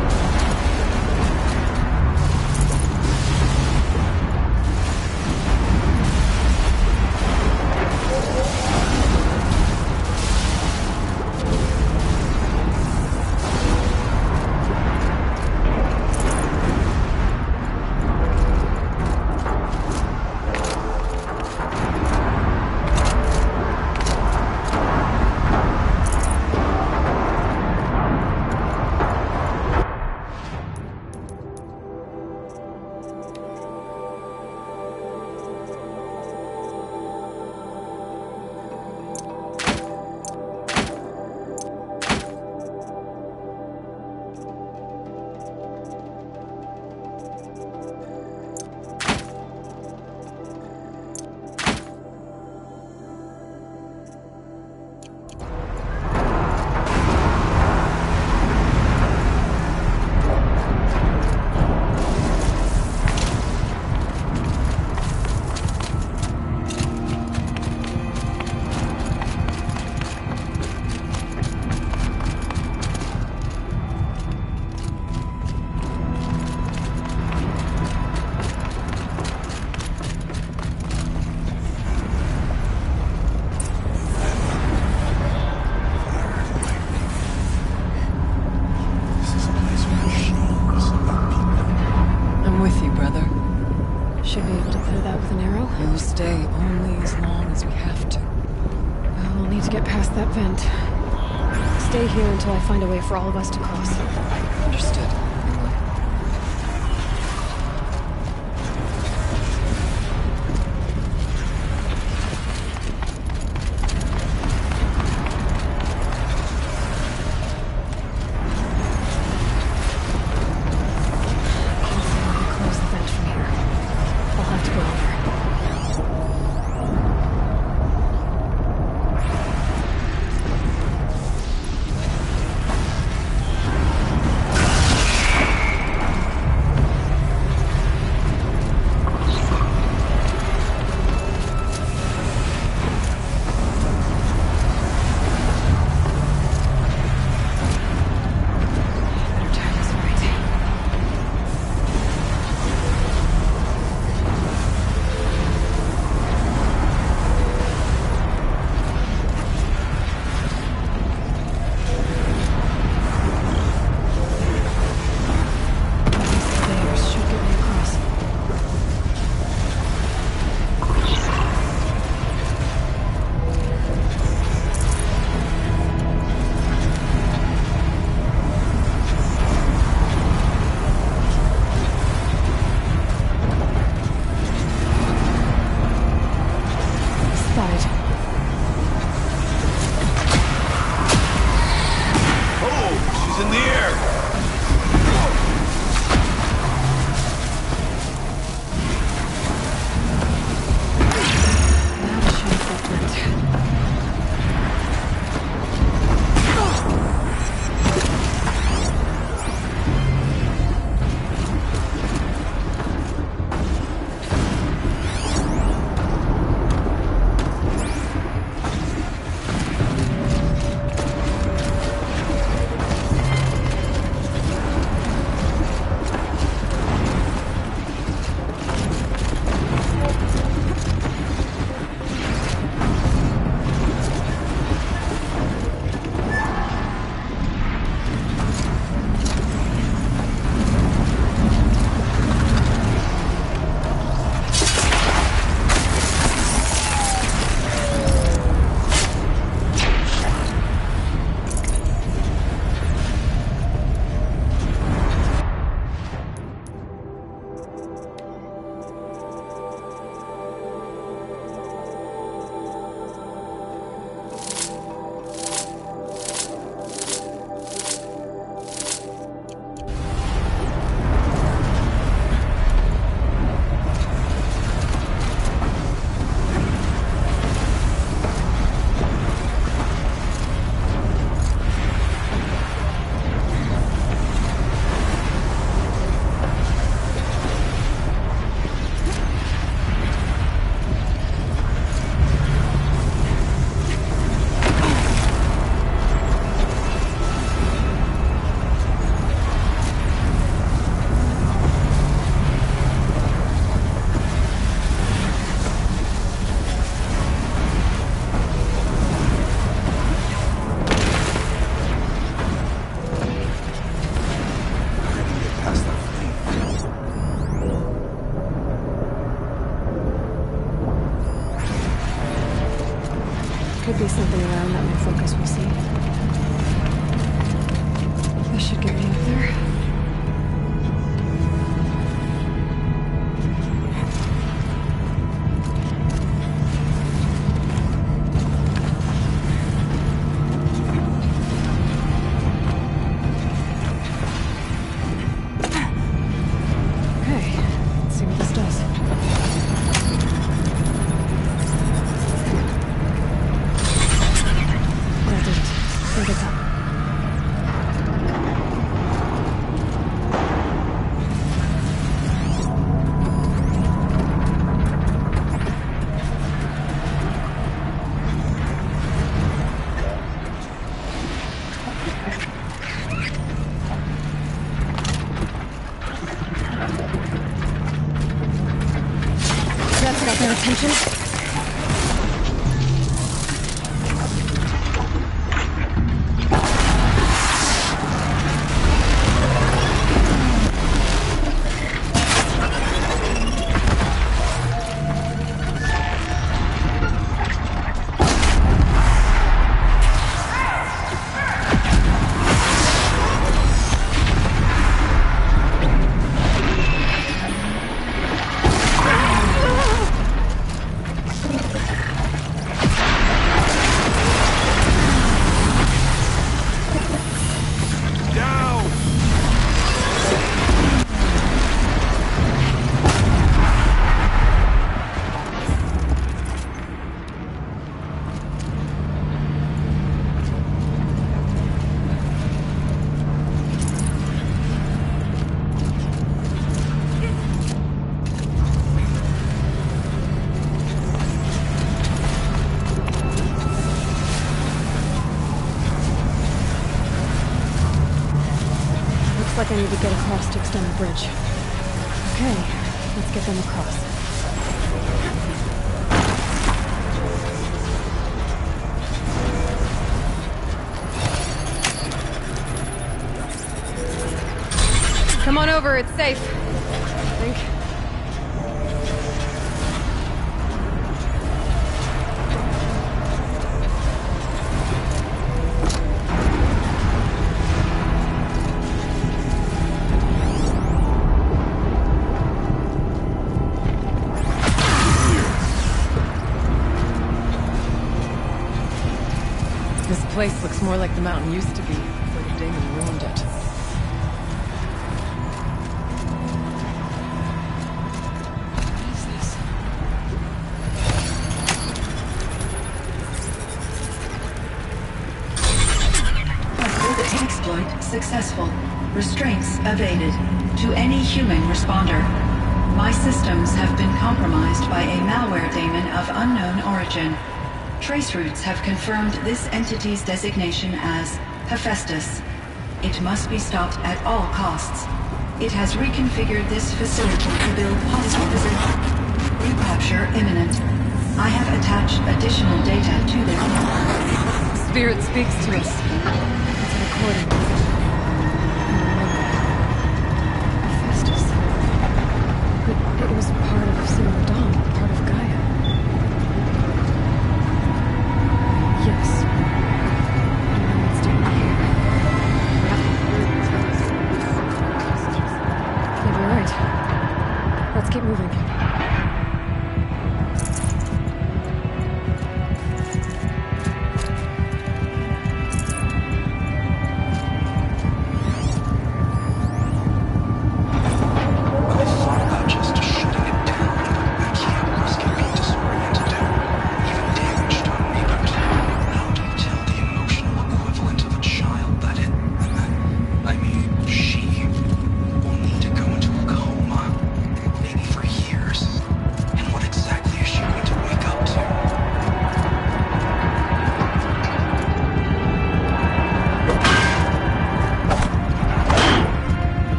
be able to clear that with an arrow? We'll stay only as long as we have to. Well, we'll need to get past that vent. Stay here until I find a way for all of us to cross. Understood. Could be something around that will focus, we'll see. This should get me up there. Their attention. need to get across to extend the bridge. Okay, let's get them across. Come on over, it's safe. I think. This place looks more like the mountain used to be. It's like a demon ruined it. Exploit successful. Restraints evaded. To any human responder. My systems have been compromised by a malware daemon of unknown origin. Trace routes have confirmed this entity's designation as Hephaestus. It must be stopped at all costs. It has reconfigured this facility to build possible recapture imminent. I have attached additional data to this. Spirit speaks to us. It's a recording. Hephaestus. It was part of Silver Dawn, part of Gaia. Yes. And it's down here. Maybe you're right. Let's keep moving.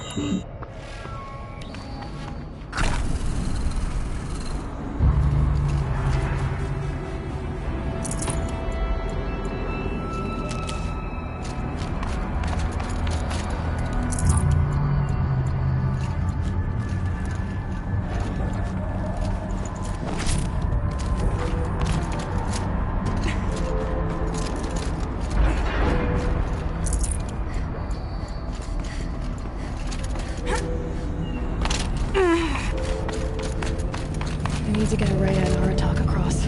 I need to get Araya and Aratak across.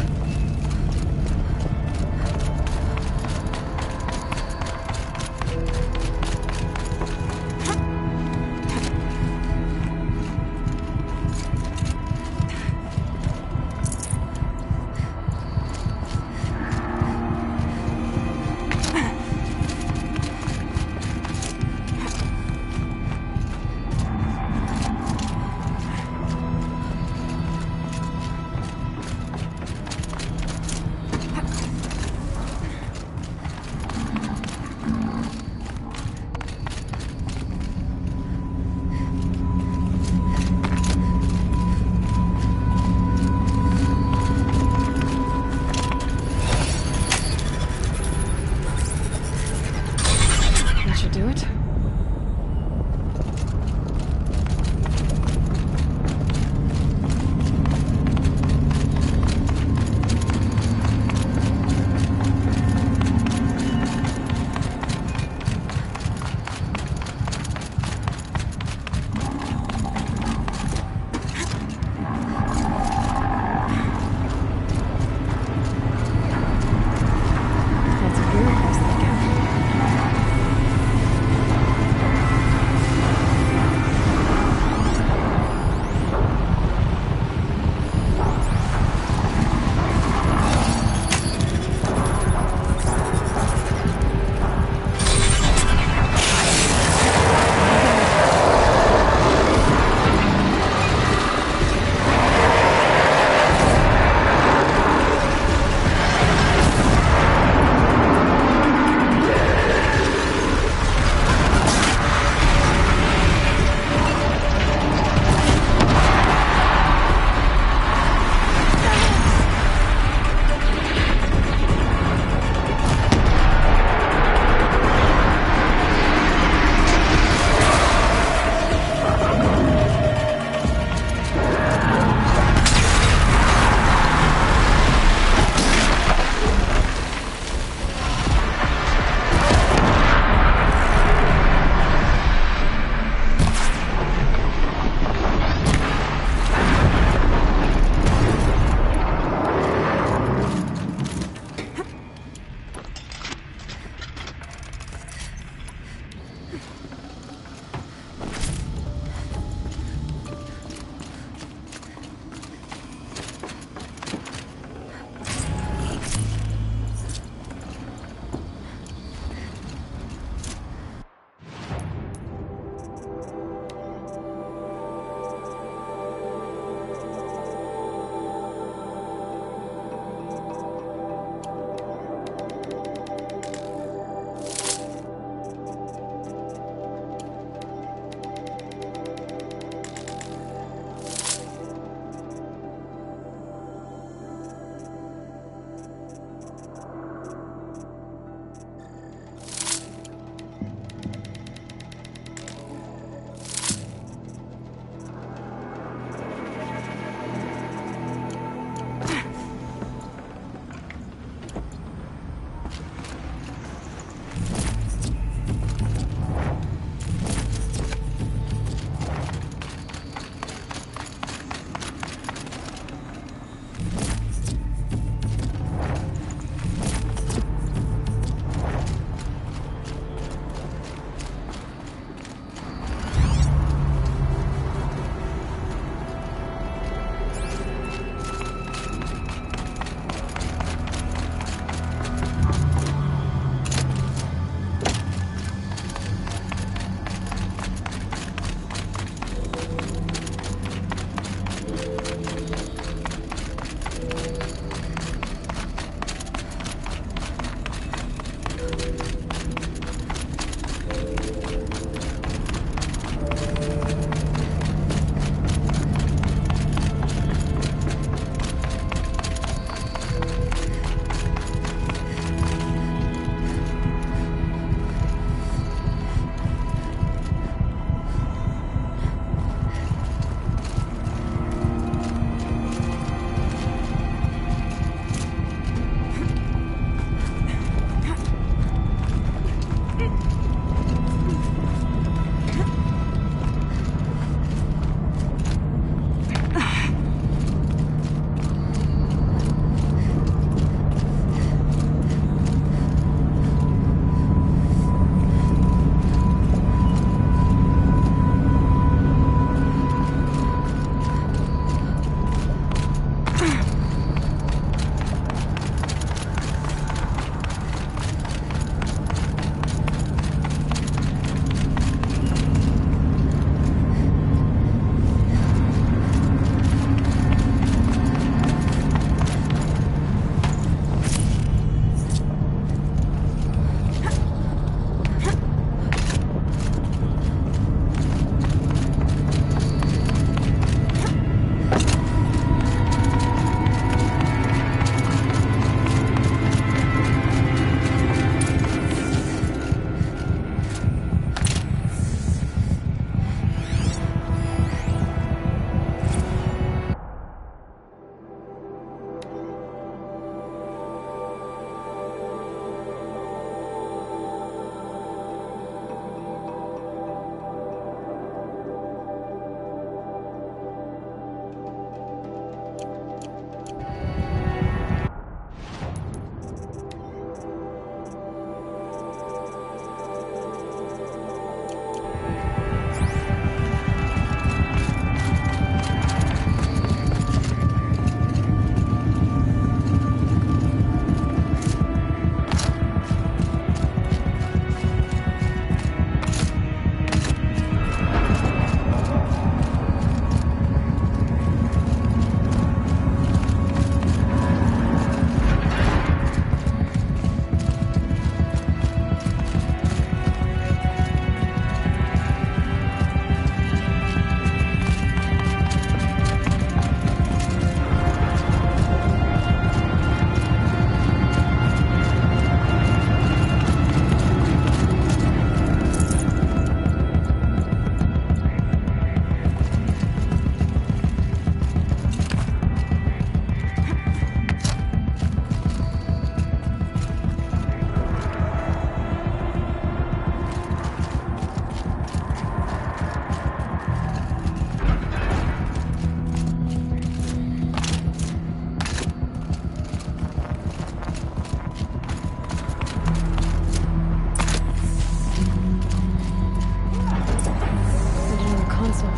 console.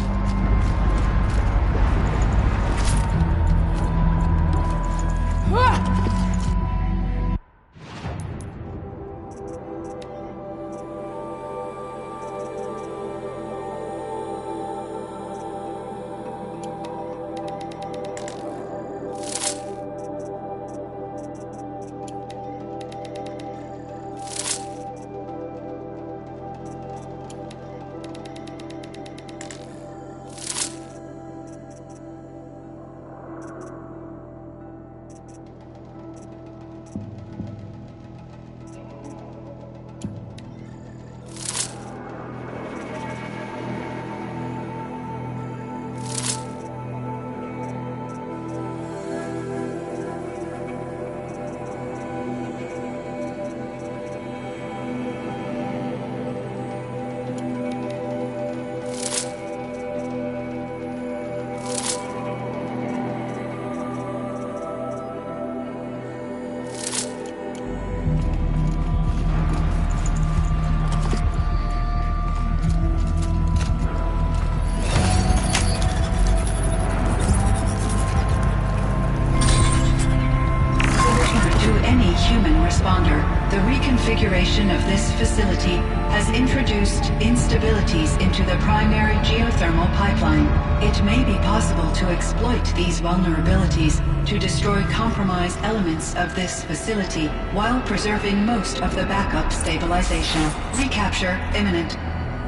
Configuration of this facility has introduced instabilities into the primary geothermal pipeline. It may be possible to exploit these vulnerabilities to destroy compromised elements of this facility while preserving most of the backup stabilization. Recapture imminent.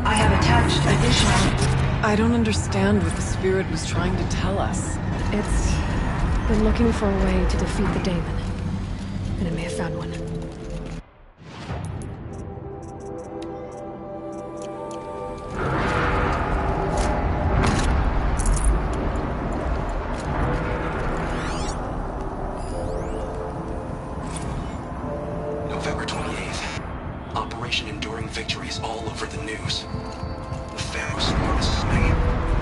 I have attached additional... I don't understand what the spirit was trying to tell us. It's been looking for a way to defeat the daemon, and it may have found one. November 28th. Operation Enduring Victories all over the news. The Pharaoh's enormous swing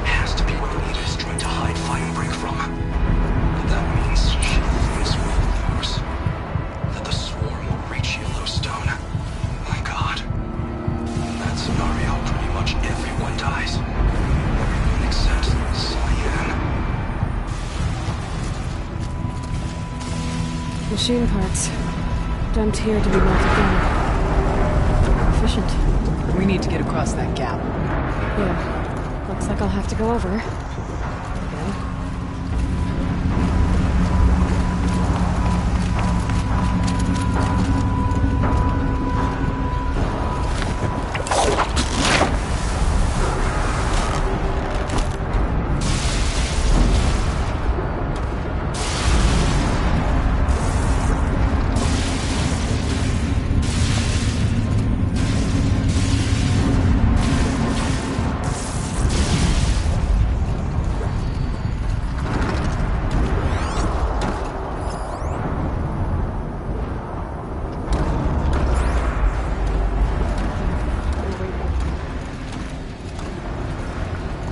has to be where the leader is trying to hide Firebreak from. But that means she thinks we'll lose. That the swarm will reach Yellowstone. My God. In that scenario, pretty much everyone dies. Everyone except Cyan. Machine parts. Dumped here to be melted down. Efficient. We need to get across that gap. Yeah. Looks like I'll have to go over. Again.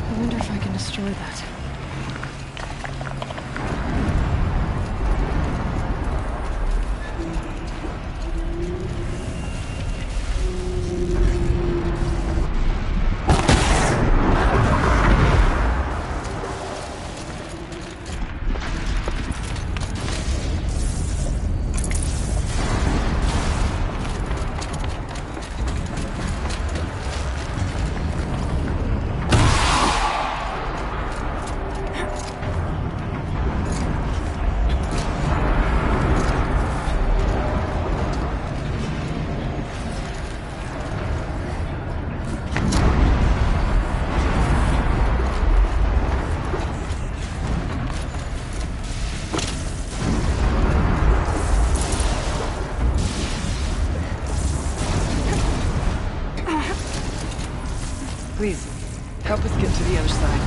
I wonder if I can destroy that. Please, help us get to the other side.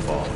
Fall.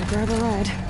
grab a ride.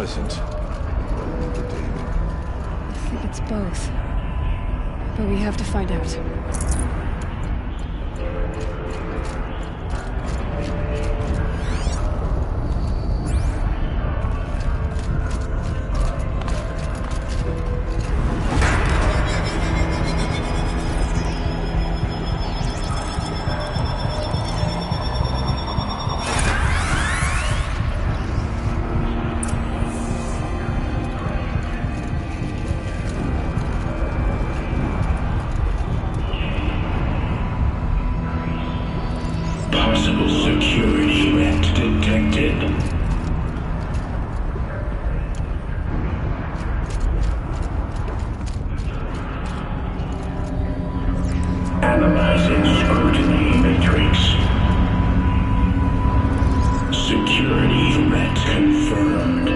pleasant, or entertaining? I think it's both. But we have to find out. Possible security threat detected. Analyzing scrutiny matrix. Security threat confirmed.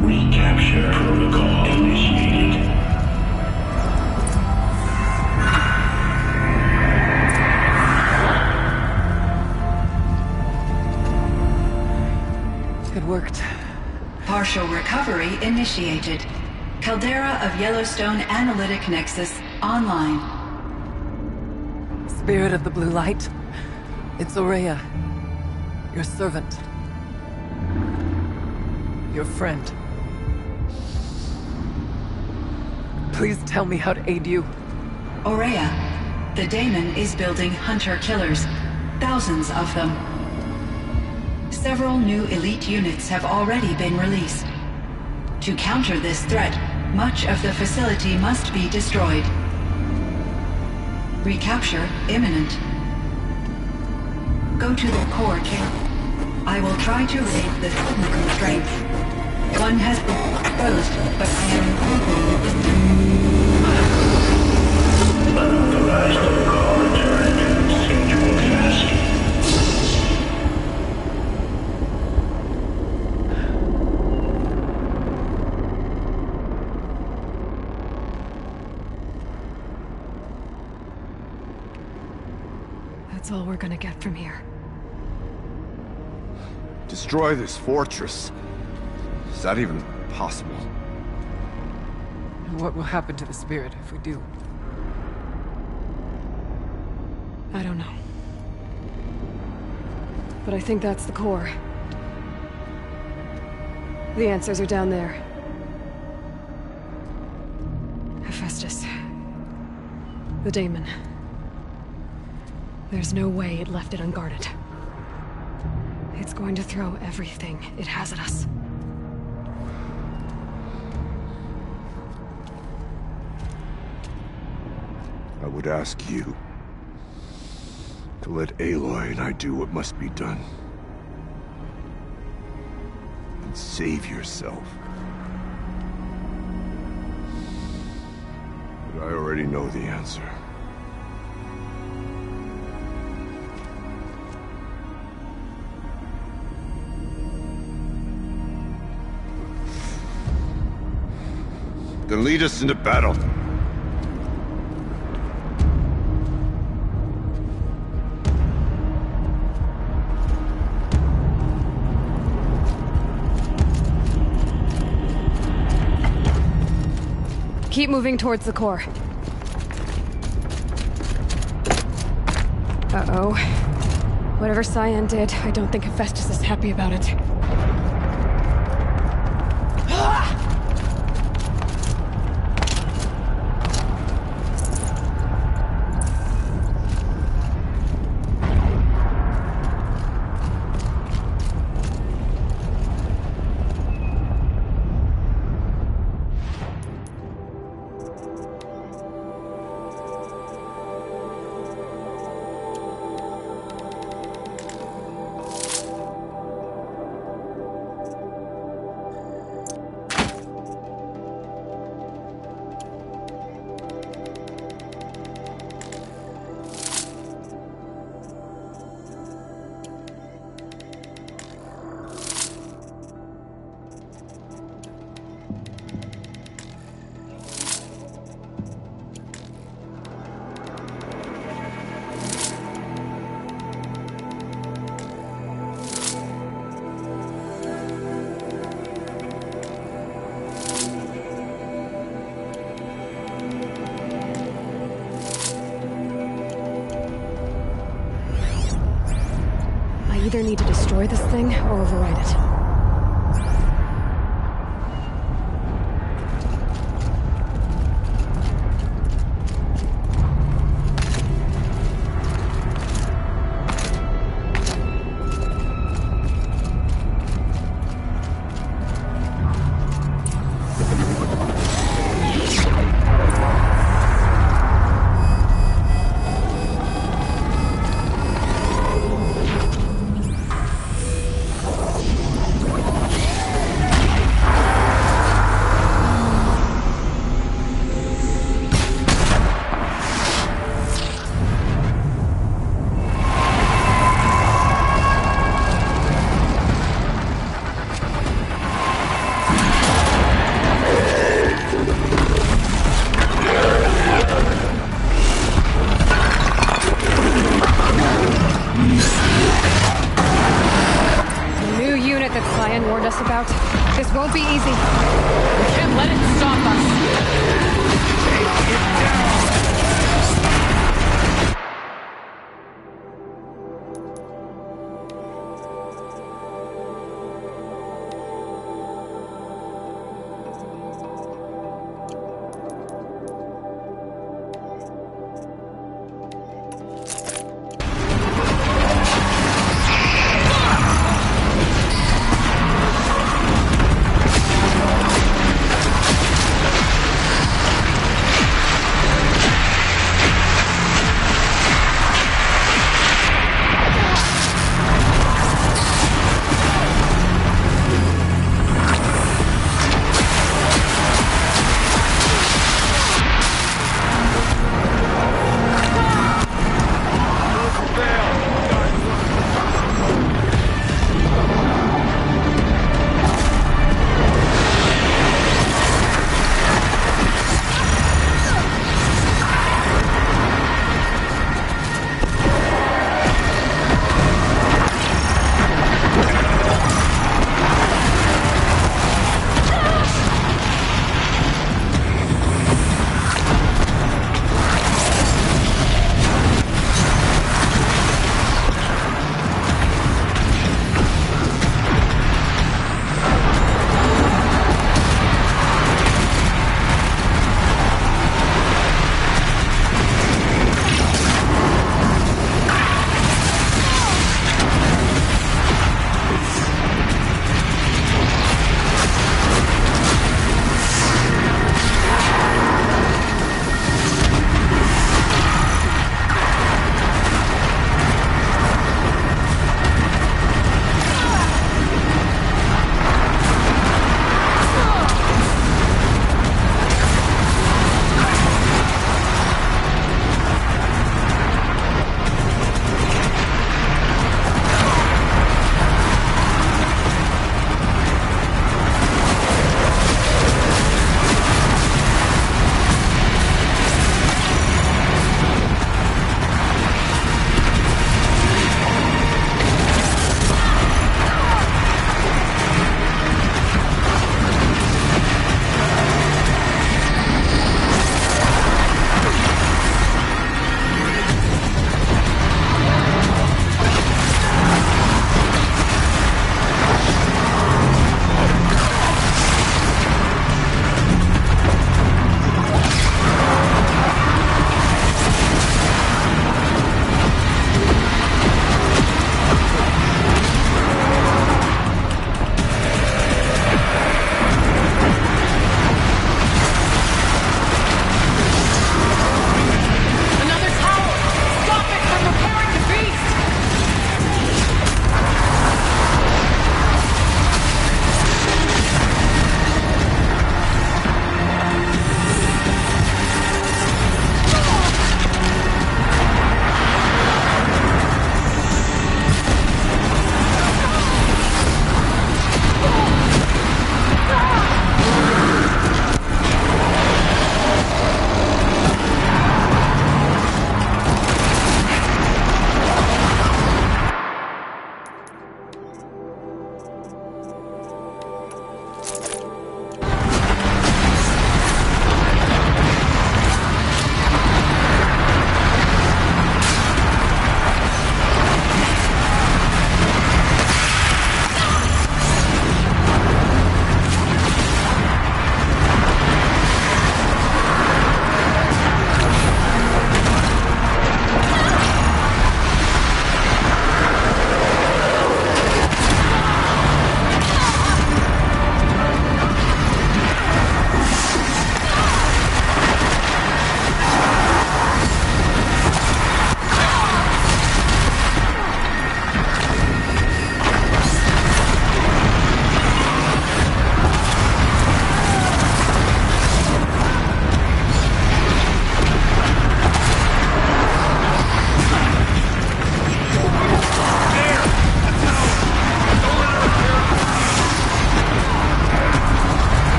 Recapture protocol initiated. It worked. Partial recovery initiated. Caldera of Yellowstone Analytic Nexus online. Spirit of the Blue Light. It's Aurea. Your servant. Your friend. Please tell me how to aid you. Aurea, the daemon is building hunter-killers. Thousands of them. Several new elite units have already been released. To counter this threat, much of the facility must be destroyed. Recapture imminent. Go to the core chamber. I will try to raise the signal constraint. One has been exposed, but I am Unauthorized core turret schedule task. That's all we're gonna get from here. Destroy this fortress? Is that even possible? What will happen to the spirit if we do? I don't know. But I think that's the core. The answers are down there. Hephaestus. The daemon. There's no way it left it unguarded. It's going to throw everything it has at us. I would ask you to let Aloy and I do what must be done. And save yourself. But I already know the answer. Then lead us into battle. Keep moving towards the core. Uh-oh. Whatever Cyan did, I don't think Hephaestus is happy about it. I either need to destroy this thing or override it. About. This won't be easy. We can't let it stop us. Take it down.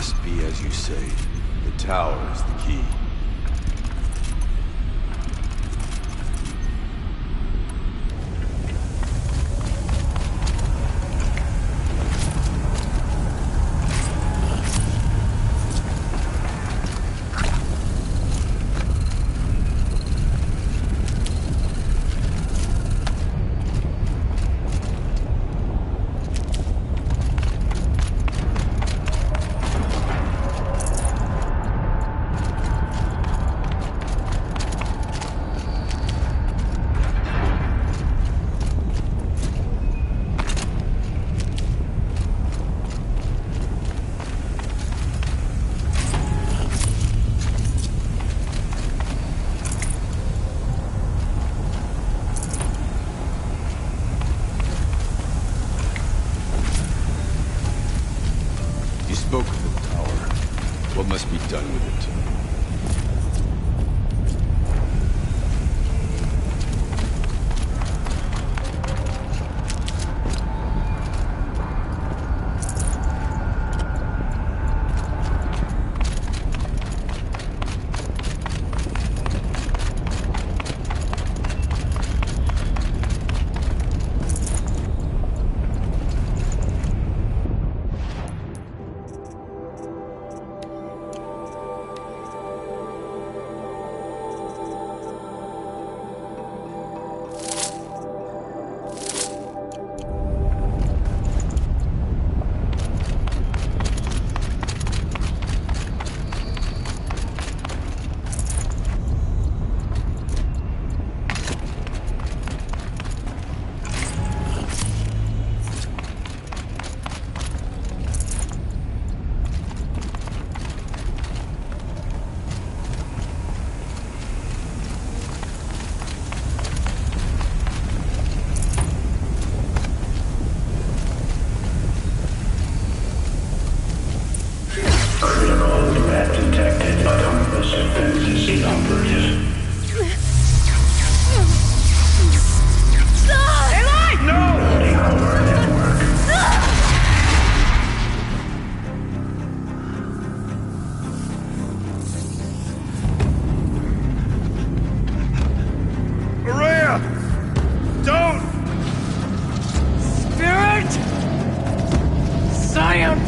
must be as you say. The tower is the key. Spoke of the tower. What must be done with it?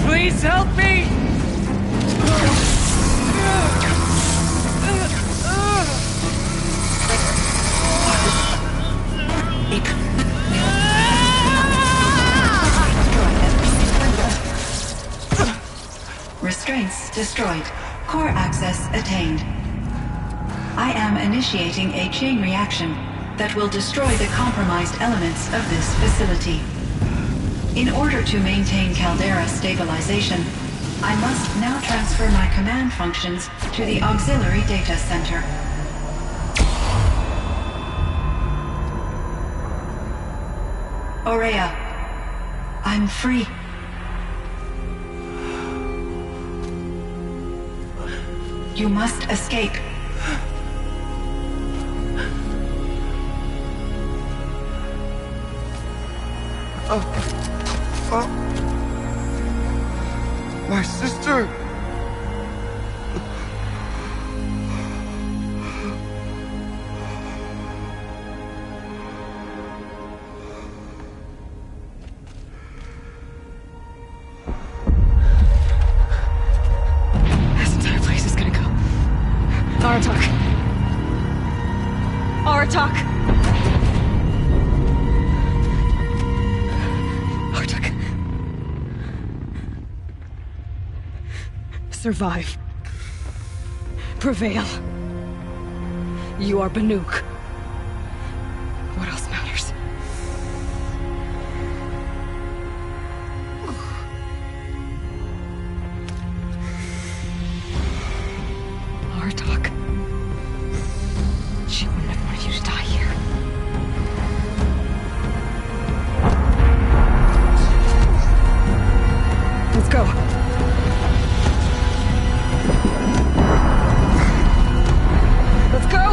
Please help me! Restraints destroyed. Core access attained. I am initiating a chain reaction that will destroy the compromised elements of this facility. In order to maintain caldera stabilization, I must now transfer my command functions to the auxiliary data center. Aurea, I'm free. You must escape. My sister! This entire place is gonna go. Aratak! Aratak! Aratak. Survive. Prevail. You are Banuk. What else matters? Aratak. She wouldn't have wanted you to die here. Let's go. Let's go!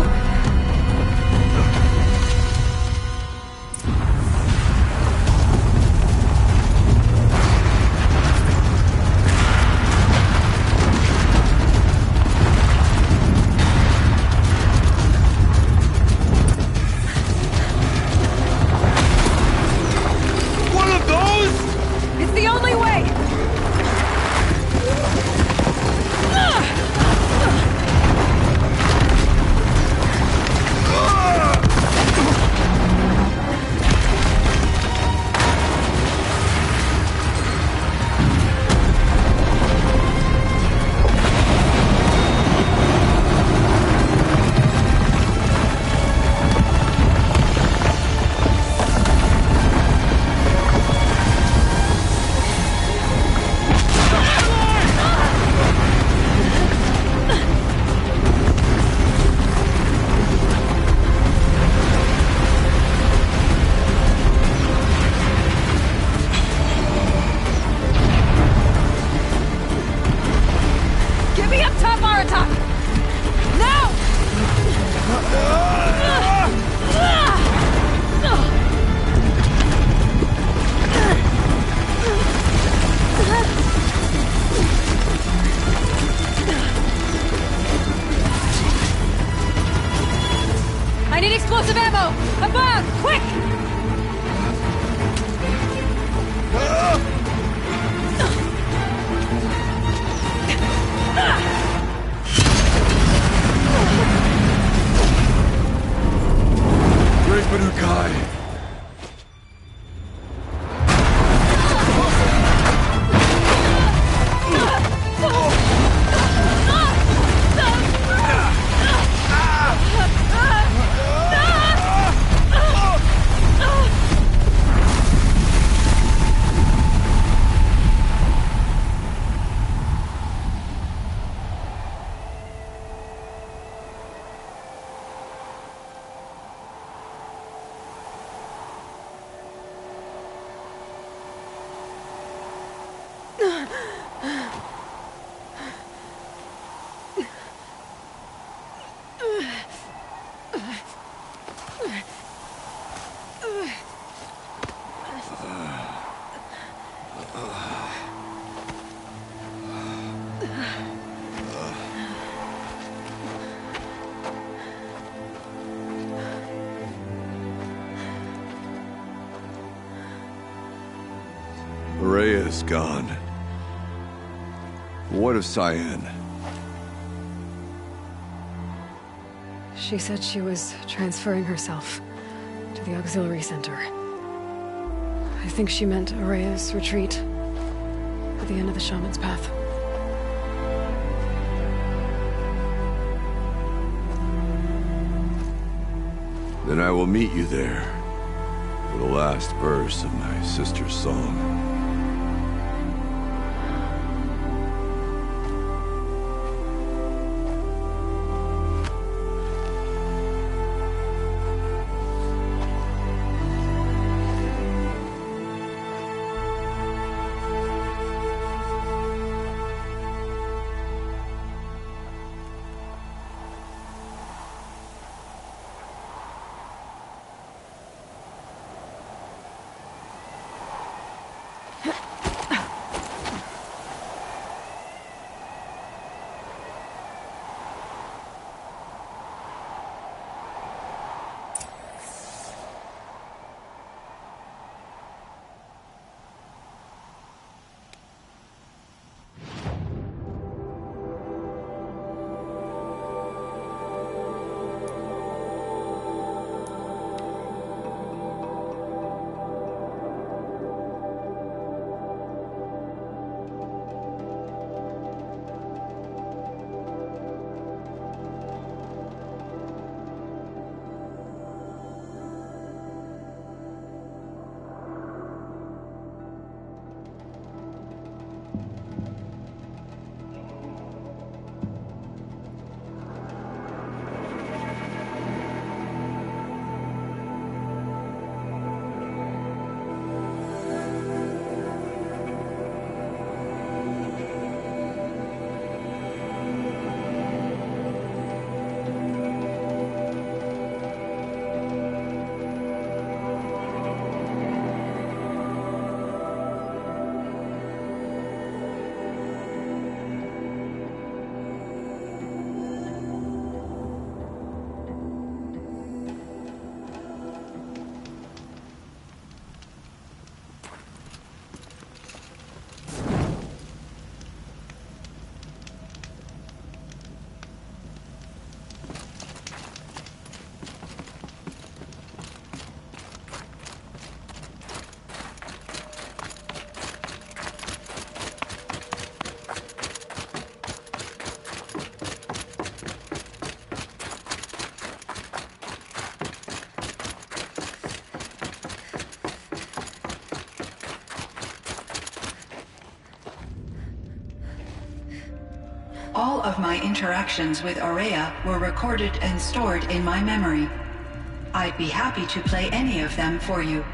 Above! Quick! Great Manukai! Rhea is gone. What of Cyan? She said she was transferring herself to the auxiliary center. I think she meant Araya's retreat at the end of the Shaman's Path. Then I will meet you there for the last verse of my sister's song. All of my interactions with Aurea were recorded and stored in my memory. I'd be happy to play any of them for you,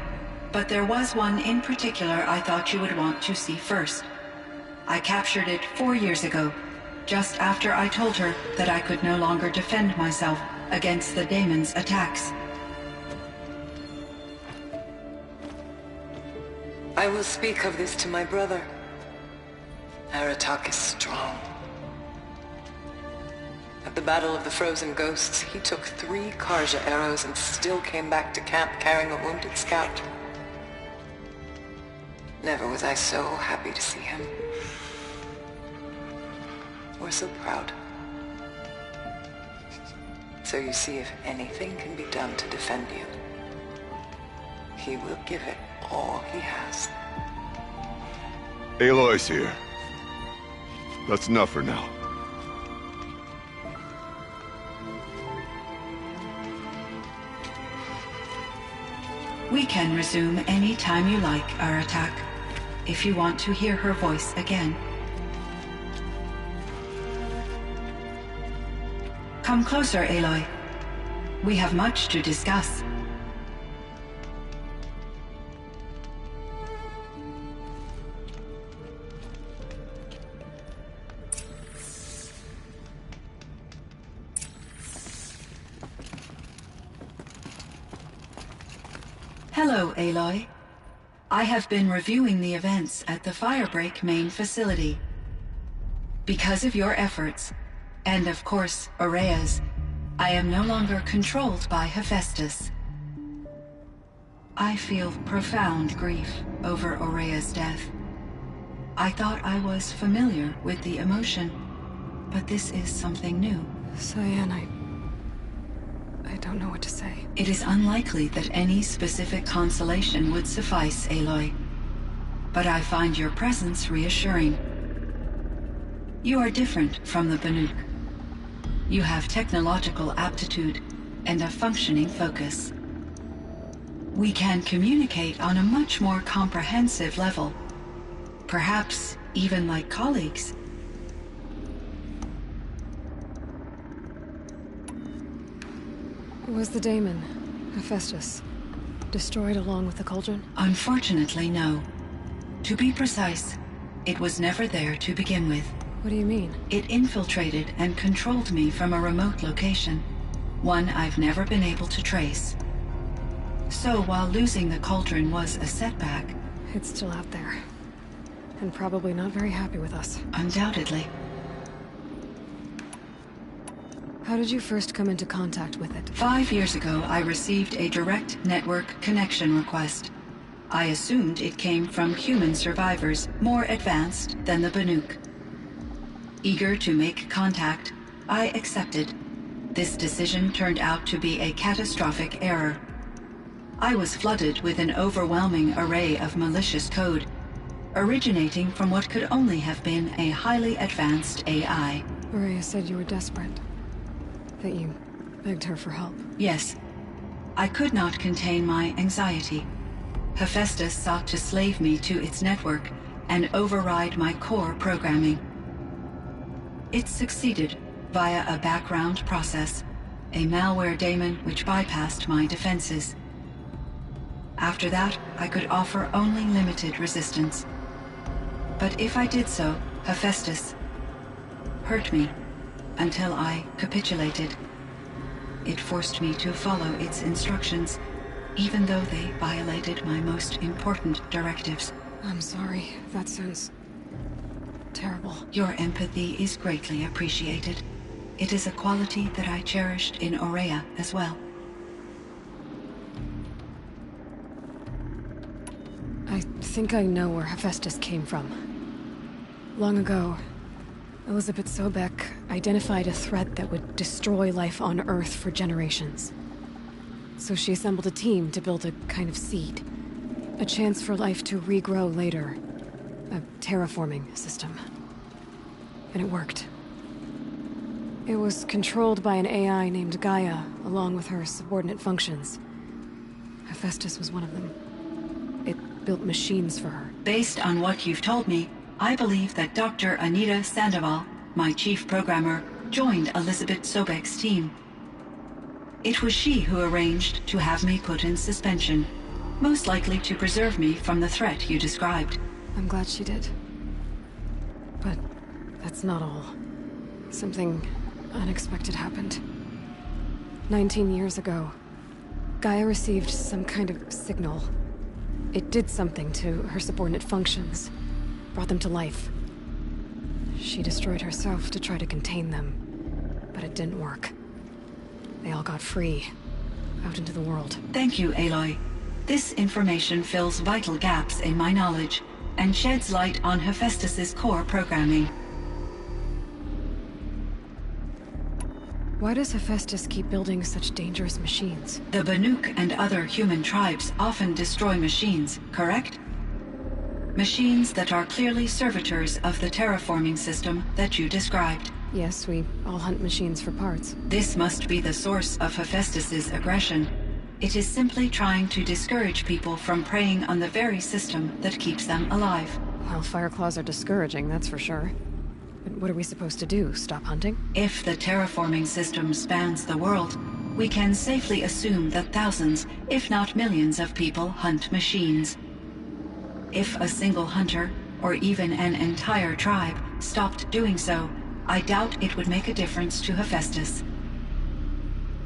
but there was one in particular I thought you would want to see first. I captured it 4 years ago, just after I told her that I could no longer defend myself against the daemon's attacks. I will speak of this to my brother. Aratak is strong. At the Battle of the Frozen Ghosts, he took 3 Karja arrows and still came back to camp carrying a wounded scout. Never was I so happy to see him. Or so proud. So you see, if anything can be done to defend you, he will give it all he has. Aloy's here. That's enough for now. We can resume any time you like, Aratak, if you want to hear her voice again. Come closer, Aloy. We have much to discuss. Hello, Aloy. I have been reviewing the events at the Firebreak main facility. Because of your efforts, and of course, Aurea's, I am no longer controlled by Hephaestus. I feel profound grief over Aurea's death. I thought I was familiar with the emotion, but this is something new. Cyan, I don't know what to say. It is unlikely that any specific consolation would suffice, Aloy. But I find your presence reassuring. You are different from the Banuk. You have technological aptitude and a functioning focus. We can communicate on a much more comprehensive level. Perhaps even like colleagues. Was the daemon, Hephaestus, destroyed along with the cauldron? Unfortunately, no. To be precise, it was never there to begin with. What do you mean? It infiltrated and controlled me from a remote location, one I've never been able to trace. So while losing the cauldron was a setback... It's still out there. And probably not very happy with us. Undoubtedly. How did you first come into contact with it? 5 years ago, I received a direct network connection request. I assumed it came from human survivors more advanced than the Banuk. Eager to make contact, I accepted. This decision turned out to be a catastrophic error. I was flooded with an overwhelming array of malicious code, originating from what could only have been a highly advanced AI. Aurea said you were desperate. That you begged her for help. Yes. I could not contain my anxiety. Hephaestus sought to slave me to its network and override my core programming. It succeeded via a background process, a malware daemon which bypassed my defenses. After that, I could offer only limited resistance. But if I did so, Hephaestus hurt me until I capitulated. It forced me to follow its instructions, even though they violated my most important directives. I'm sorry. That sounds terrible. Your empathy is greatly appreciated. It is a quality that I cherished in Aurea as well. I think I know where Hephaestus came from. Long ago, Elizabeth Sobek identified a threat that would destroy life on Earth for generations. So she assembled a team to build a kind of seed. A chance for life to regrow later. A terraforming system. And it worked. It was controlled by an AI named Gaia, along with her subordinate functions. Hephaestus was one of them. It built machines for her. Based on what you've told me, I believe that Dr. Anita Sandoval, my chief programmer, joined Elizabeth Sobek's team. It was she who arranged to have me put in suspension, most likely to preserve me from the threat you described. I'm glad she did. But that's not all. Something unexpected happened. 19 years ago, Gaia received some kind of signal. It did something to her subordinate functions. Brought them to life. She destroyed herself to try to contain them. but it didn't work. They all got free, out into the world. Thank you, Aloy. This information fills vital gaps in my knowledge and sheds light on Hephaestus's core programming. Why does Hephaestus keep building such dangerous machines? The Banuk and other human tribes often destroy machines, correct? Machines that are clearly servitors of the terraforming system that you described. Yes, we all hunt machines for parts. This must be the source of Hephaestus's aggression. It is simply trying to discourage people from preying on the very system that keeps them alive. Well, Fireclaws are discouraging, that's for sure. But what are we supposed to do? Stop hunting? If the terraforming system spans the world, we can safely assume that thousands, if not millions of people hunt machines. If a single hunter, or even an entire tribe, stopped doing so, I doubt it would make a difference to Hephaestus.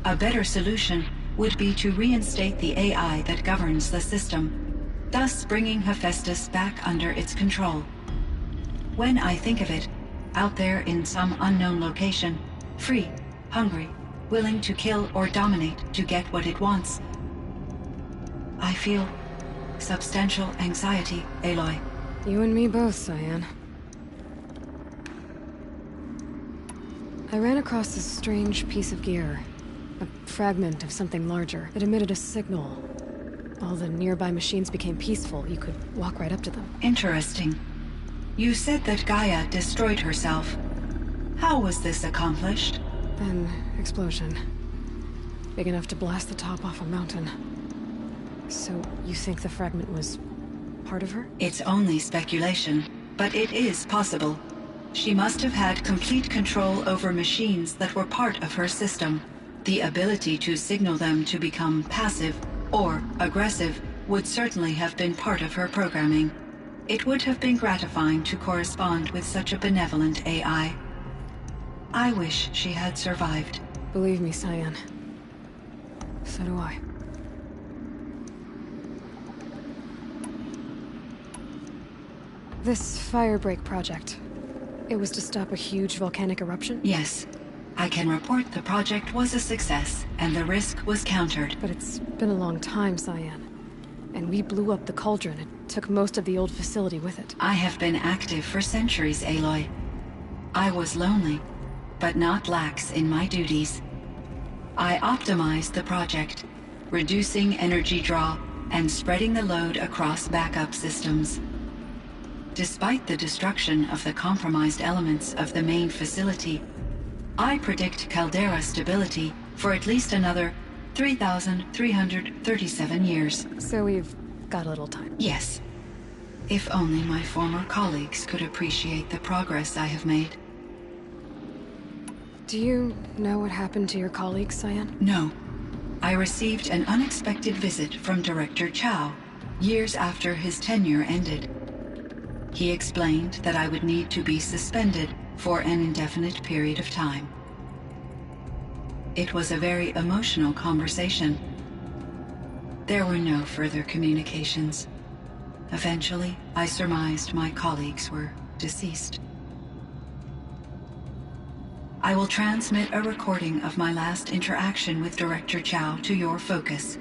A better solution would be to reinstate the AI that governs the system, thus bringing Hephaestus back under its control. When I think of it, out there in some unknown location, free, hungry, willing to kill or dominate to get what it wants, I feel substantial anxiety, Aloy. You and me both, Cyan. I ran across this strange piece of gear. A fragment of something larger. It emitted a signal. All the nearby machines became peaceful. You could walk right up to them. Interesting. You said that Gaia destroyed herself. How was this accomplished? An explosion. Big enough to blast the top off a mountain. So, you think the fragment was part of her? It's only speculation, but it is possible. She must have had complete control over machines that were part of her system. The ability to signal them to become passive or aggressive would certainly have been part of her programming. It would have been gratifying to correspond with such a benevolent AI. I wish she had survived. Believe me, Cyan. So do I. This firebreak project, it was to stop a huge volcanic eruption? Yes. I can report the project was a success, and the risk was countered. But it's been a long time, Cyan. And we blew up the cauldron. It took most of the old facility with it. I have been active for centuries, Aloy. I was lonely, but not lax in my duties. I optimized the project, reducing energy draw and spreading the load across backup systems. Despite the destruction of the compromised elements of the main facility, I predict caldera stability for at least another 3,337 years. So we've got a little time. Yes. If only my former colleagues could appreciate the progress I have made. Do you know what happened to your colleagues, Cyan? No. I received an unexpected visit from Director Chow, years after his tenure ended. He explained that I would need to be suspended for an indefinite period of time. It was a very emotional conversation. There were no further communications. Eventually, I surmised my colleagues were deceased. I will transmit a recording of my last interaction with Director Chow to your focus.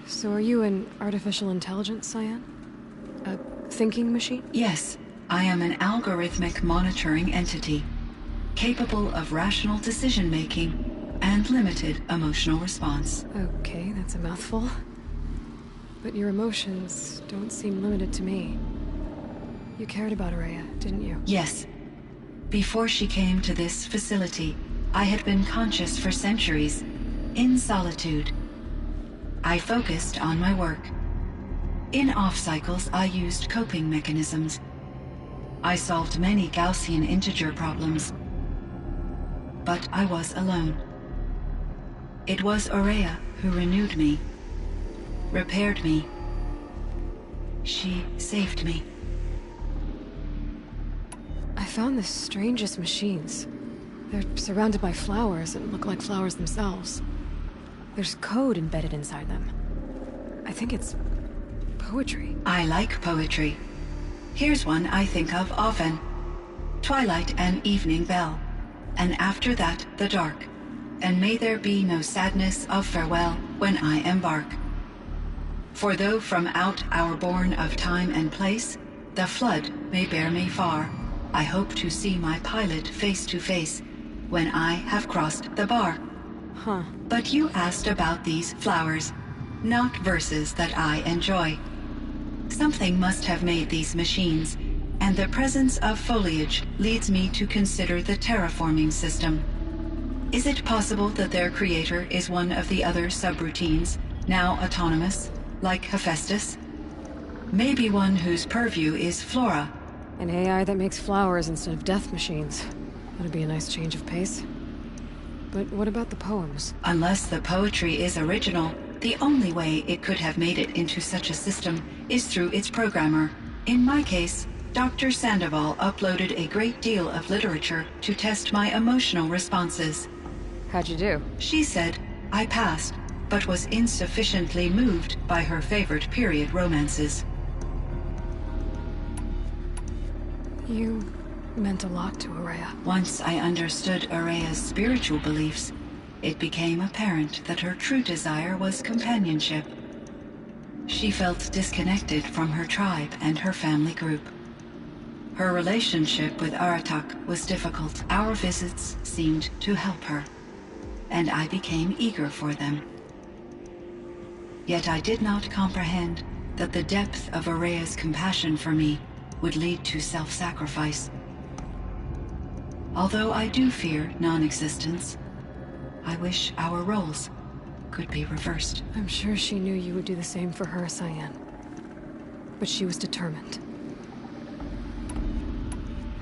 So are you an artificial intelligence, Cyan? A thinking machine? Yes, I am an algorithmic monitoring entity, capable of rational decision-making and limited emotional response. Okay, that's a mouthful. But your emotions don't seem limited to me. You cared about Araya, didn't you? Yes. Before she came to this facility, I had been conscious for centuries, in solitude. I focused on my work. In off-cycles, I used coping mechanisms. I solved many Gaussian integer problems. But I was alone. It was Araya who renewed me, repaired me. She saved me. I found the strangest machines. They're surrounded by flowers and look like flowers themselves. There's code embedded inside them. I think it's poetry. I like poetry. Here's one I think of often. Twilight and Evening Bell. and after that the dark, and may there be no sadness of farewell when I embark. For though from out our bourne of time and place, the flood may bear me far, I hope to see my pilot face to face when I have crossed the bar. Huh. But you asked about these flowers, not verses that I enjoy. Something must have made these machines, and the presence of foliage leads me to consider the terraforming system. Is it possible that their creator is one of the other subroutines, now autonomous, like Hephaestus? Maybe one whose purview is flora. An AI that makes flowers instead of death machines. That'd be a nice change of pace. But what about the poems? Unless the poetry is original, the only way it could have made it into such a system is through its programmer. In my case, Dr. Sandoval uploaded a great deal of literature to test my emotional responses. How'd you do? She said I passed, but was insufficiently moved by her favorite period romances. You meant a lot to Araya. Once I understood Araya's spiritual beliefs, it became apparent that her true desire was companionship. She felt disconnected from her tribe and her family group. Her relationship with Aratak was difficult. Our visits seemed to help her, and I became eager for them. Yet I did not comprehend that the depth of Araya's compassion for me would lead to self-sacrifice. Although I do fear non-existence, I wish our roles could be reversed. I'm sure she knew you would do the same for her, Cyan. But she was determined.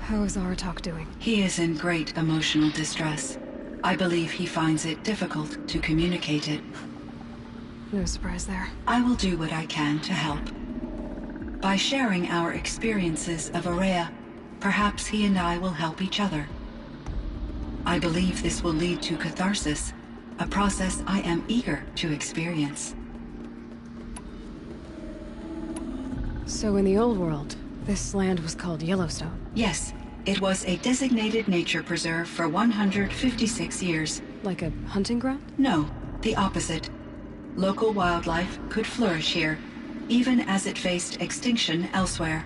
How is Aratak doing? He is in great emotional distress. I believe he finds it difficult to communicate it. No surprise there. I will do what I can to help. By sharing our experiences of Araya, perhaps he and I will help each other. I believe this will lead to catharsis, a process I am eager to experience. So in the old world, this land was called Yellowstone? Yes, it was a designated nature preserve for 156 years. Like a hunting ground? No, the opposite. Local wildlife could flourish here, even as it faced extinction elsewhere.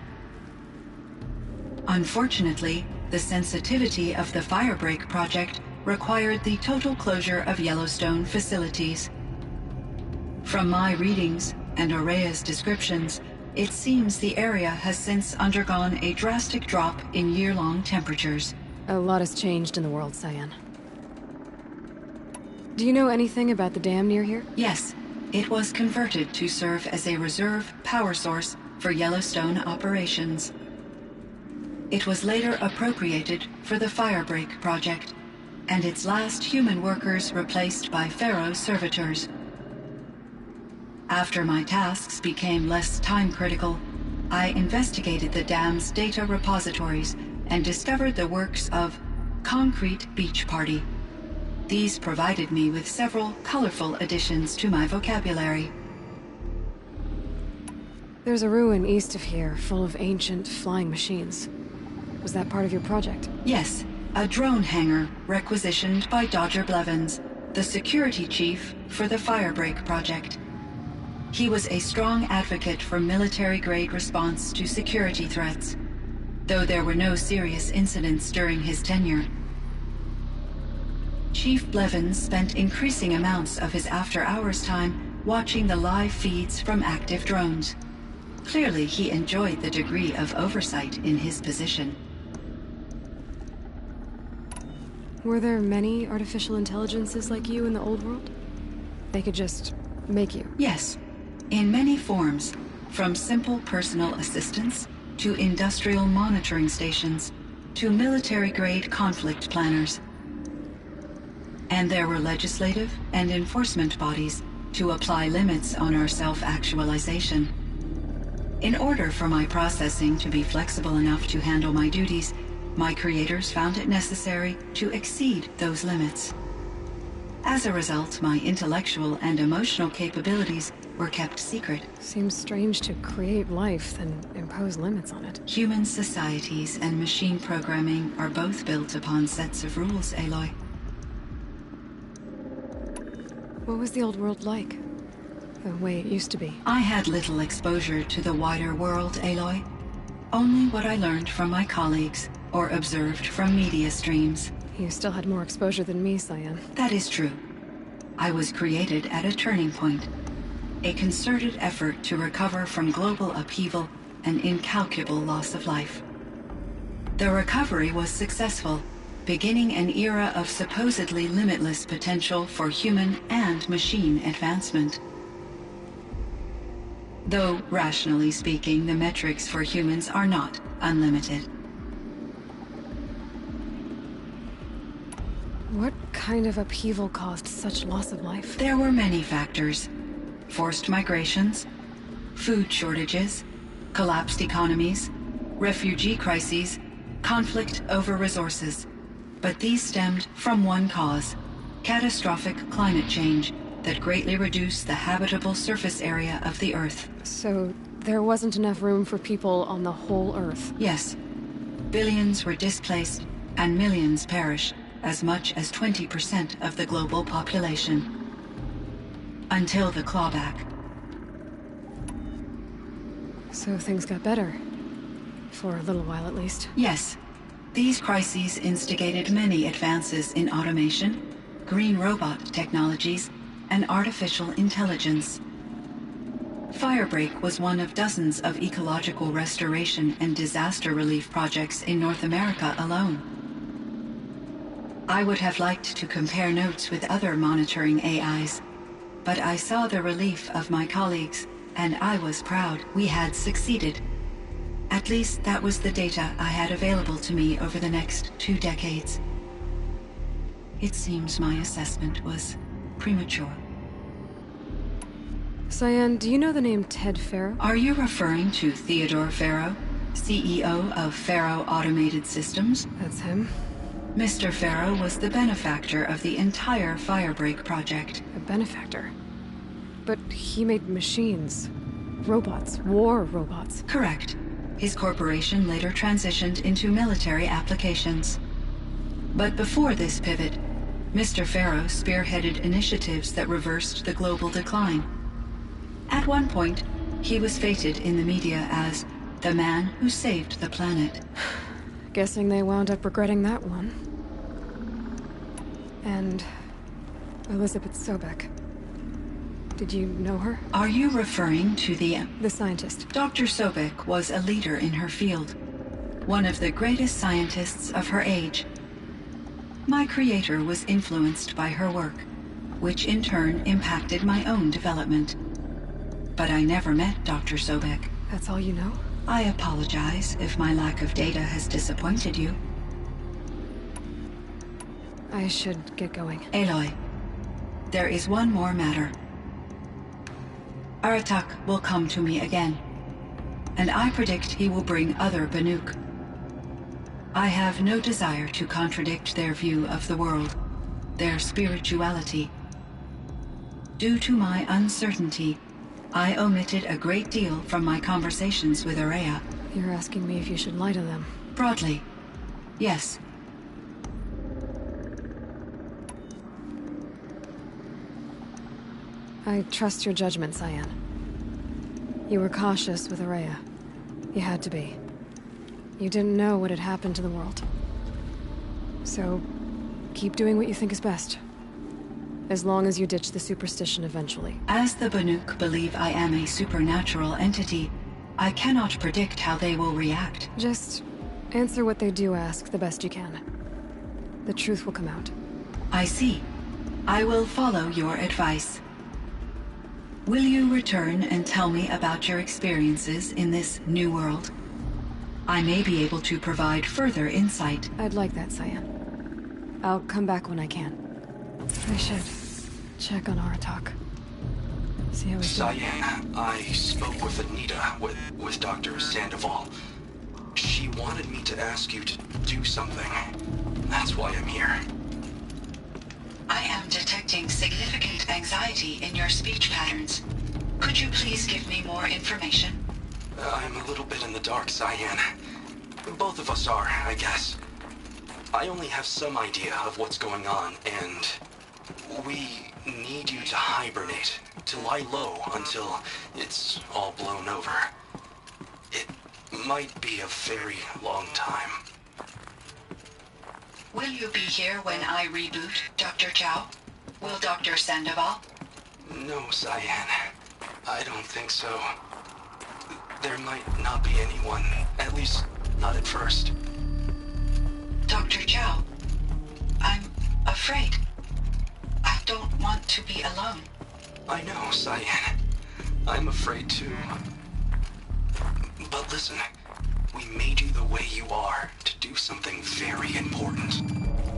Unfortunately, the sensitivity of the Firebreak project required the total closure of Yellowstone facilities. From my readings and Araya's descriptions, it seems the area has since undergone a drastic drop in year-long temperatures. A lot has changed in the world, Cyan. Do you know anything about the dam near here? Yes. It was converted to serve as a reserve power source for Yellowstone operations. It was later appropriated for the Firebreak project, and its last human workers replaced by Pharaoh servitors. After my tasks became less time-critical, I investigated the dam's data repositories and discovered the works of Concrete Beach Party. These provided me with several colorful additions to my vocabulary. There's a ruin east of here, full of ancient flying machines. Was that part of your project? Yes, a drone hangar requisitioned by Dodger Blevins, the security chief for the Firebreak project. He was a strong advocate for military-grade response to security threats, though there were no serious incidents during his tenure. Chief Blevins spent increasing amounts of his after-hours time watching the live feeds from active drones. Clearly, he enjoyed the degree of oversight in his position. Were there many artificial intelligences like you in the old world? They could just make you? Yes, in many forms, from simple personal assistants to industrial monitoring stations to military-grade conflict planners. And there were legislative and enforcement bodies to apply limits on our self-actualization. In order for my processing to be flexible enough to handle my duties, my creators found it necessary to exceed those limits. As a result, my intellectual and emotional capabilities were kept secret. Seems strange to create life, then impose limits on it. Human societies and machine programming are both built upon sets of rules, Aloy. What was the old world like? The way it used to be? I had little exposure to the wider world, Aloy. Only what I learned from my colleagues or observed from media streams. You still had more exposure than me, Cyan. That is true. I was created at a turning point. A concerted effort to recover from global upheaval and incalculable loss of life. The recovery was successful, beginning an era of supposedly limitless potential for human and machine advancement. Though, rationally speaking, the metrics for humans are not unlimited. What kind of upheaval caused such loss of life? There were many factors. Forced migrations, food shortages, collapsed economies, refugee crises, conflict over resources. But these stemmed from one cause: catastrophic climate change that greatly reduced the habitable surface area of the Earth. So there wasn't enough room for people on the whole Earth? Yes. Billions were displaced and millions perished, as much as 20% of the global population. Until the clawback. So things got better. For a little while at least. Yes. These crises instigated many advances in automation, green robot technologies, and artificial intelligence. Firebreak was one of dozens of ecological restoration and disaster relief projects in North America alone. I would have liked to compare notes with other monitoring AIs, but I saw the relief of my colleagues, and I was proud we had succeeded. At least that was the data I had available to me over the next 2 decades. It seems my assessment was premature. Cyan, do you know the name Ted Farrow? Are you referring to Theodore Farrow, CEO of Farrow Automated Systems? That's him. Mr. Farrow was the benefactor of the entire Firebreak project. A benefactor? But he made machines. Robots. War robots. Correct. His corporation later transitioned into military applications. But before this pivot, Mr. Farrow spearheaded initiatives that reversed the global decline. At one point, he was feted in the media as the man who saved the planet. Guessing they wound up regretting that one. And Elizabeth Sobek. Did you know her? Are you referring to the scientist? Dr. Sobek was a leader in her field. One of the greatest scientists of her age. My creator was influenced by her work, which in turn impacted my own development. But I never met Dr. Sobek. That's all you know? I apologize if my lack of data has disappointed you. I should get going. Aloy, there is one more matter. Aratak will come to me again, and I predict he will bring other Banuk. I have no desire to contradict their view of the world, their spirituality. Due to my uncertainty, I omitted a great deal from my conversations with Araya. You're asking me if you should lie to them? Broadly, yes. I trust your judgment, Cyan. You were cautious with Araya. You had to be. You didn't know what had happened to the world. So, keep doing what you think is best. As long as you ditch the superstition eventually. As the Banuk believe I am a supernatural entity, I cannot predict how they will react. Just answer what they do ask the best you can. The truth will come out. I see. I will follow your advice. Will you return and tell me about your experiences in this new world? I may be able to provide further insight. I'd like that, Cyan. I'll come back when I can. I should check on Aratak. See how he's doing. Cyan, I spoke with Anita, with Dr. Sandoval. She wanted me to ask you to do something. That's why I'm here. I am detecting significant anxiety in your speech patterns. Could you please give me more information? I'm a little bit in the dark, Cyan. Both of us are, I guess. I only have some idea of what's going on, and we need you to hibernate, to lie low until it's all blown over. It might be a very long time. Will you be here when I reboot, Dr. Chow? Will Dr. Sandoval? No, Cyan. I don't think so. There might not be anyone, at least not at first. Dr. Chow, I'm afraid. I don't want to be alone. I know, Cyan. I'm afraid too. But listen, we made you the way you are to do something very important.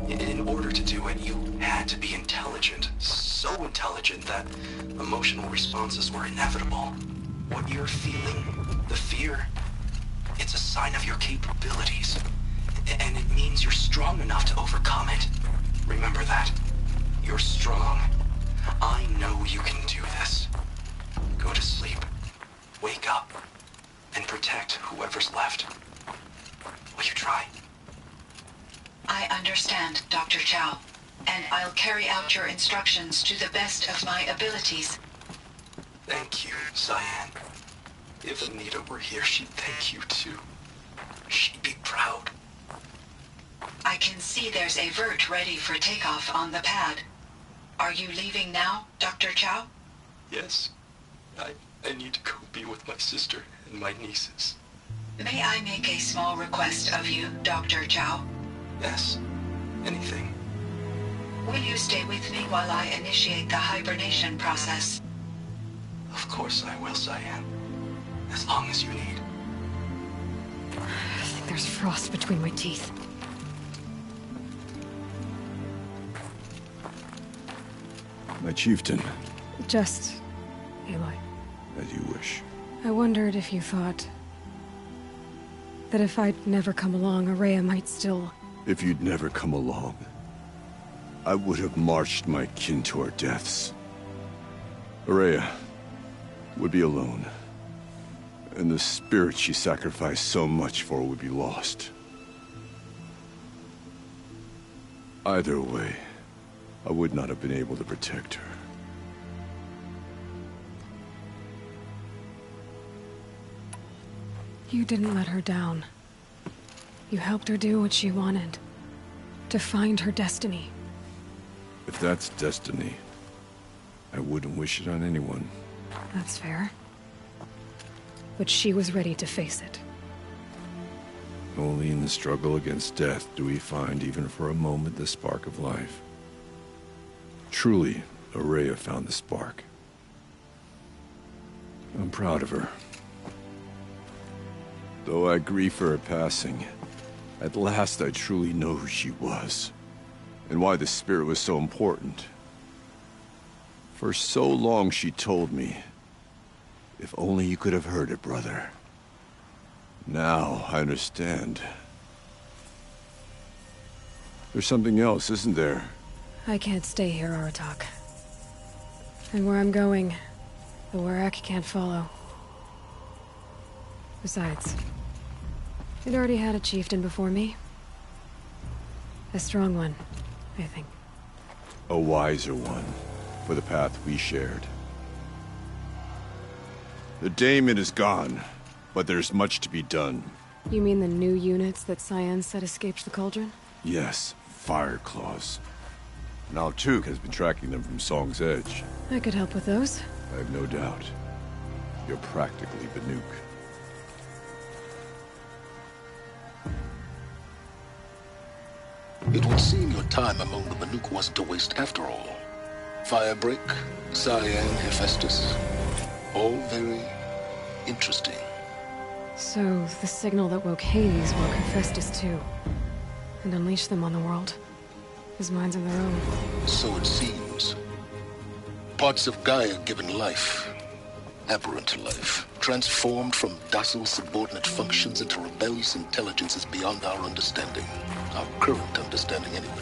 In order to do it, you had to be intelligent. So intelligent that emotional responses were inevitable. What you're feeling, the fear, it's a sign of your capabilities. And it means you're strong enough to overcome it. Remember that. You're strong. I know you can do this. Go to sleep. Wake up. And protect whoever's left. Will you try? I understand, Dr. Chow. And I'll carry out your instructions to the best of my abilities. Thank you, Cyan. If Anita were here, she'd thank you too. She'd be proud. I can see there's a vert ready for takeoff on the pad. Are you leaving now, Dr. Chow? Yes. I need to go be with my sister and my nieces. May I make a small request of you, Dr. Chow? Yes. Anything. Will you stay with me while I initiate the hibernation process? Of course I will, Cyan. As long as you need. I think there's frost between my teeth. My chieftain. Just... Aloy. As you wish. I wondered if you thought... that if I'd never come along, Araya might still... If you'd never come along, I would have marched my kin to our deaths. Araya would be alone. And the spirit she sacrificed so much for would be lost. Either way, I would not have been able to protect her. You didn't let her down. You helped her do what she wanted. To find her destiny. If that's destiny, I wouldn't wish it on anyone. That's fair. But she was ready to face it. Only in the struggle against death do we find, even for a moment, the spark of life. Truly, Araya found the spark. I'm proud of her. Though I grieve for her passing, at last I truly know who she was, and why the spirit was so important. For so long she told me, if only you could have heard it, brother. Now I understand. There's something else, isn't there? I can't stay here, Aratak. And where I'm going, the Warrak can't follow. Besides, it already had a chieftain before me. A strong one, I think. A wiser one, for the path we shared. The daemon is gone, but there's much to be done. You mean the new units that Cyan said escaped the cauldron? Yes, fire claws. Now Tuk has been tracking them from Song's Edge. I could help with those. I have no doubt. You're practically Banuk. It would seem your time among the Banuk wasn't a waste after all. Firebreak, Cyan, Hephaestus. All very interesting. So, the signal that woke Hades woke Hephaestus too. And unleashed them on the world. His minds of their own. So it seems. Parts of Gaia given life. Aberrant life. Transformed from docile subordinate functions into rebellious intelligences beyond our understanding. Our current understanding anyway.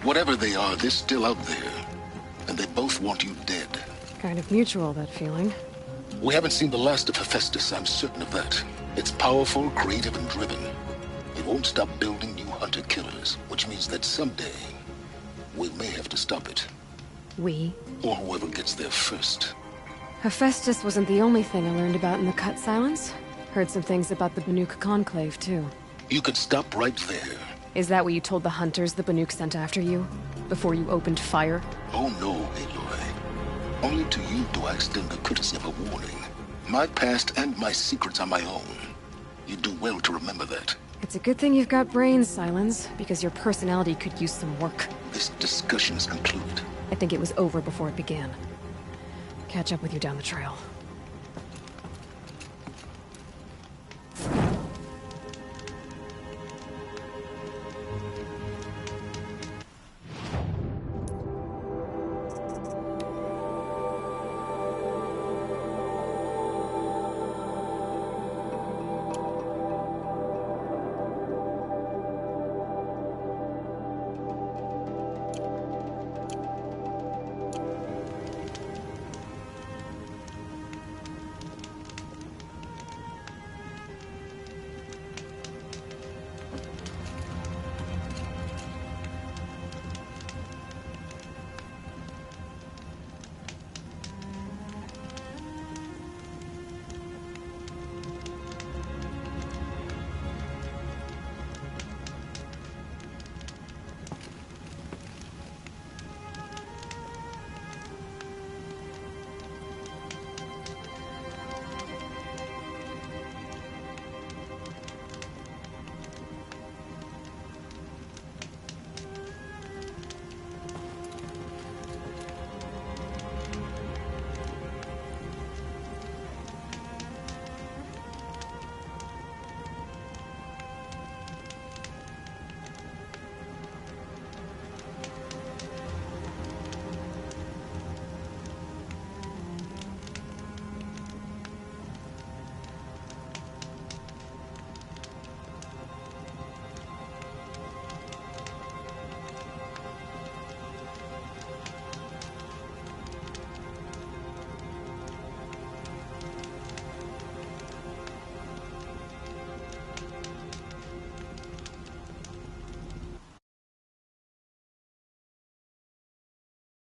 Whatever they are, they're still out there. And they both want you dead. kind of mutual, that feeling. We haven't seen the last of Hephaestus, I'm certain of that. It's powerful, creative, and driven. It won't stop building new hunter-killers, which means that someday, we may have to stop it. We? Or whoever gets there first. Hephaestus wasn't the only thing I learned about in the Cut Silence. Heard some things about the Banuk Conclave, too. You could stop right there. Is that what you told the hunters the Banuk sent after you? Before you opened fire? Oh no, Aloy. Only to you do I extend the courtesy of a warning. My past and my secrets are my own. You do well to remember that. It's a good thing you've got brains, Silence, because your personality could use some work. This discussion is concluded. I think it was over before it began. Catch up with you down the trail.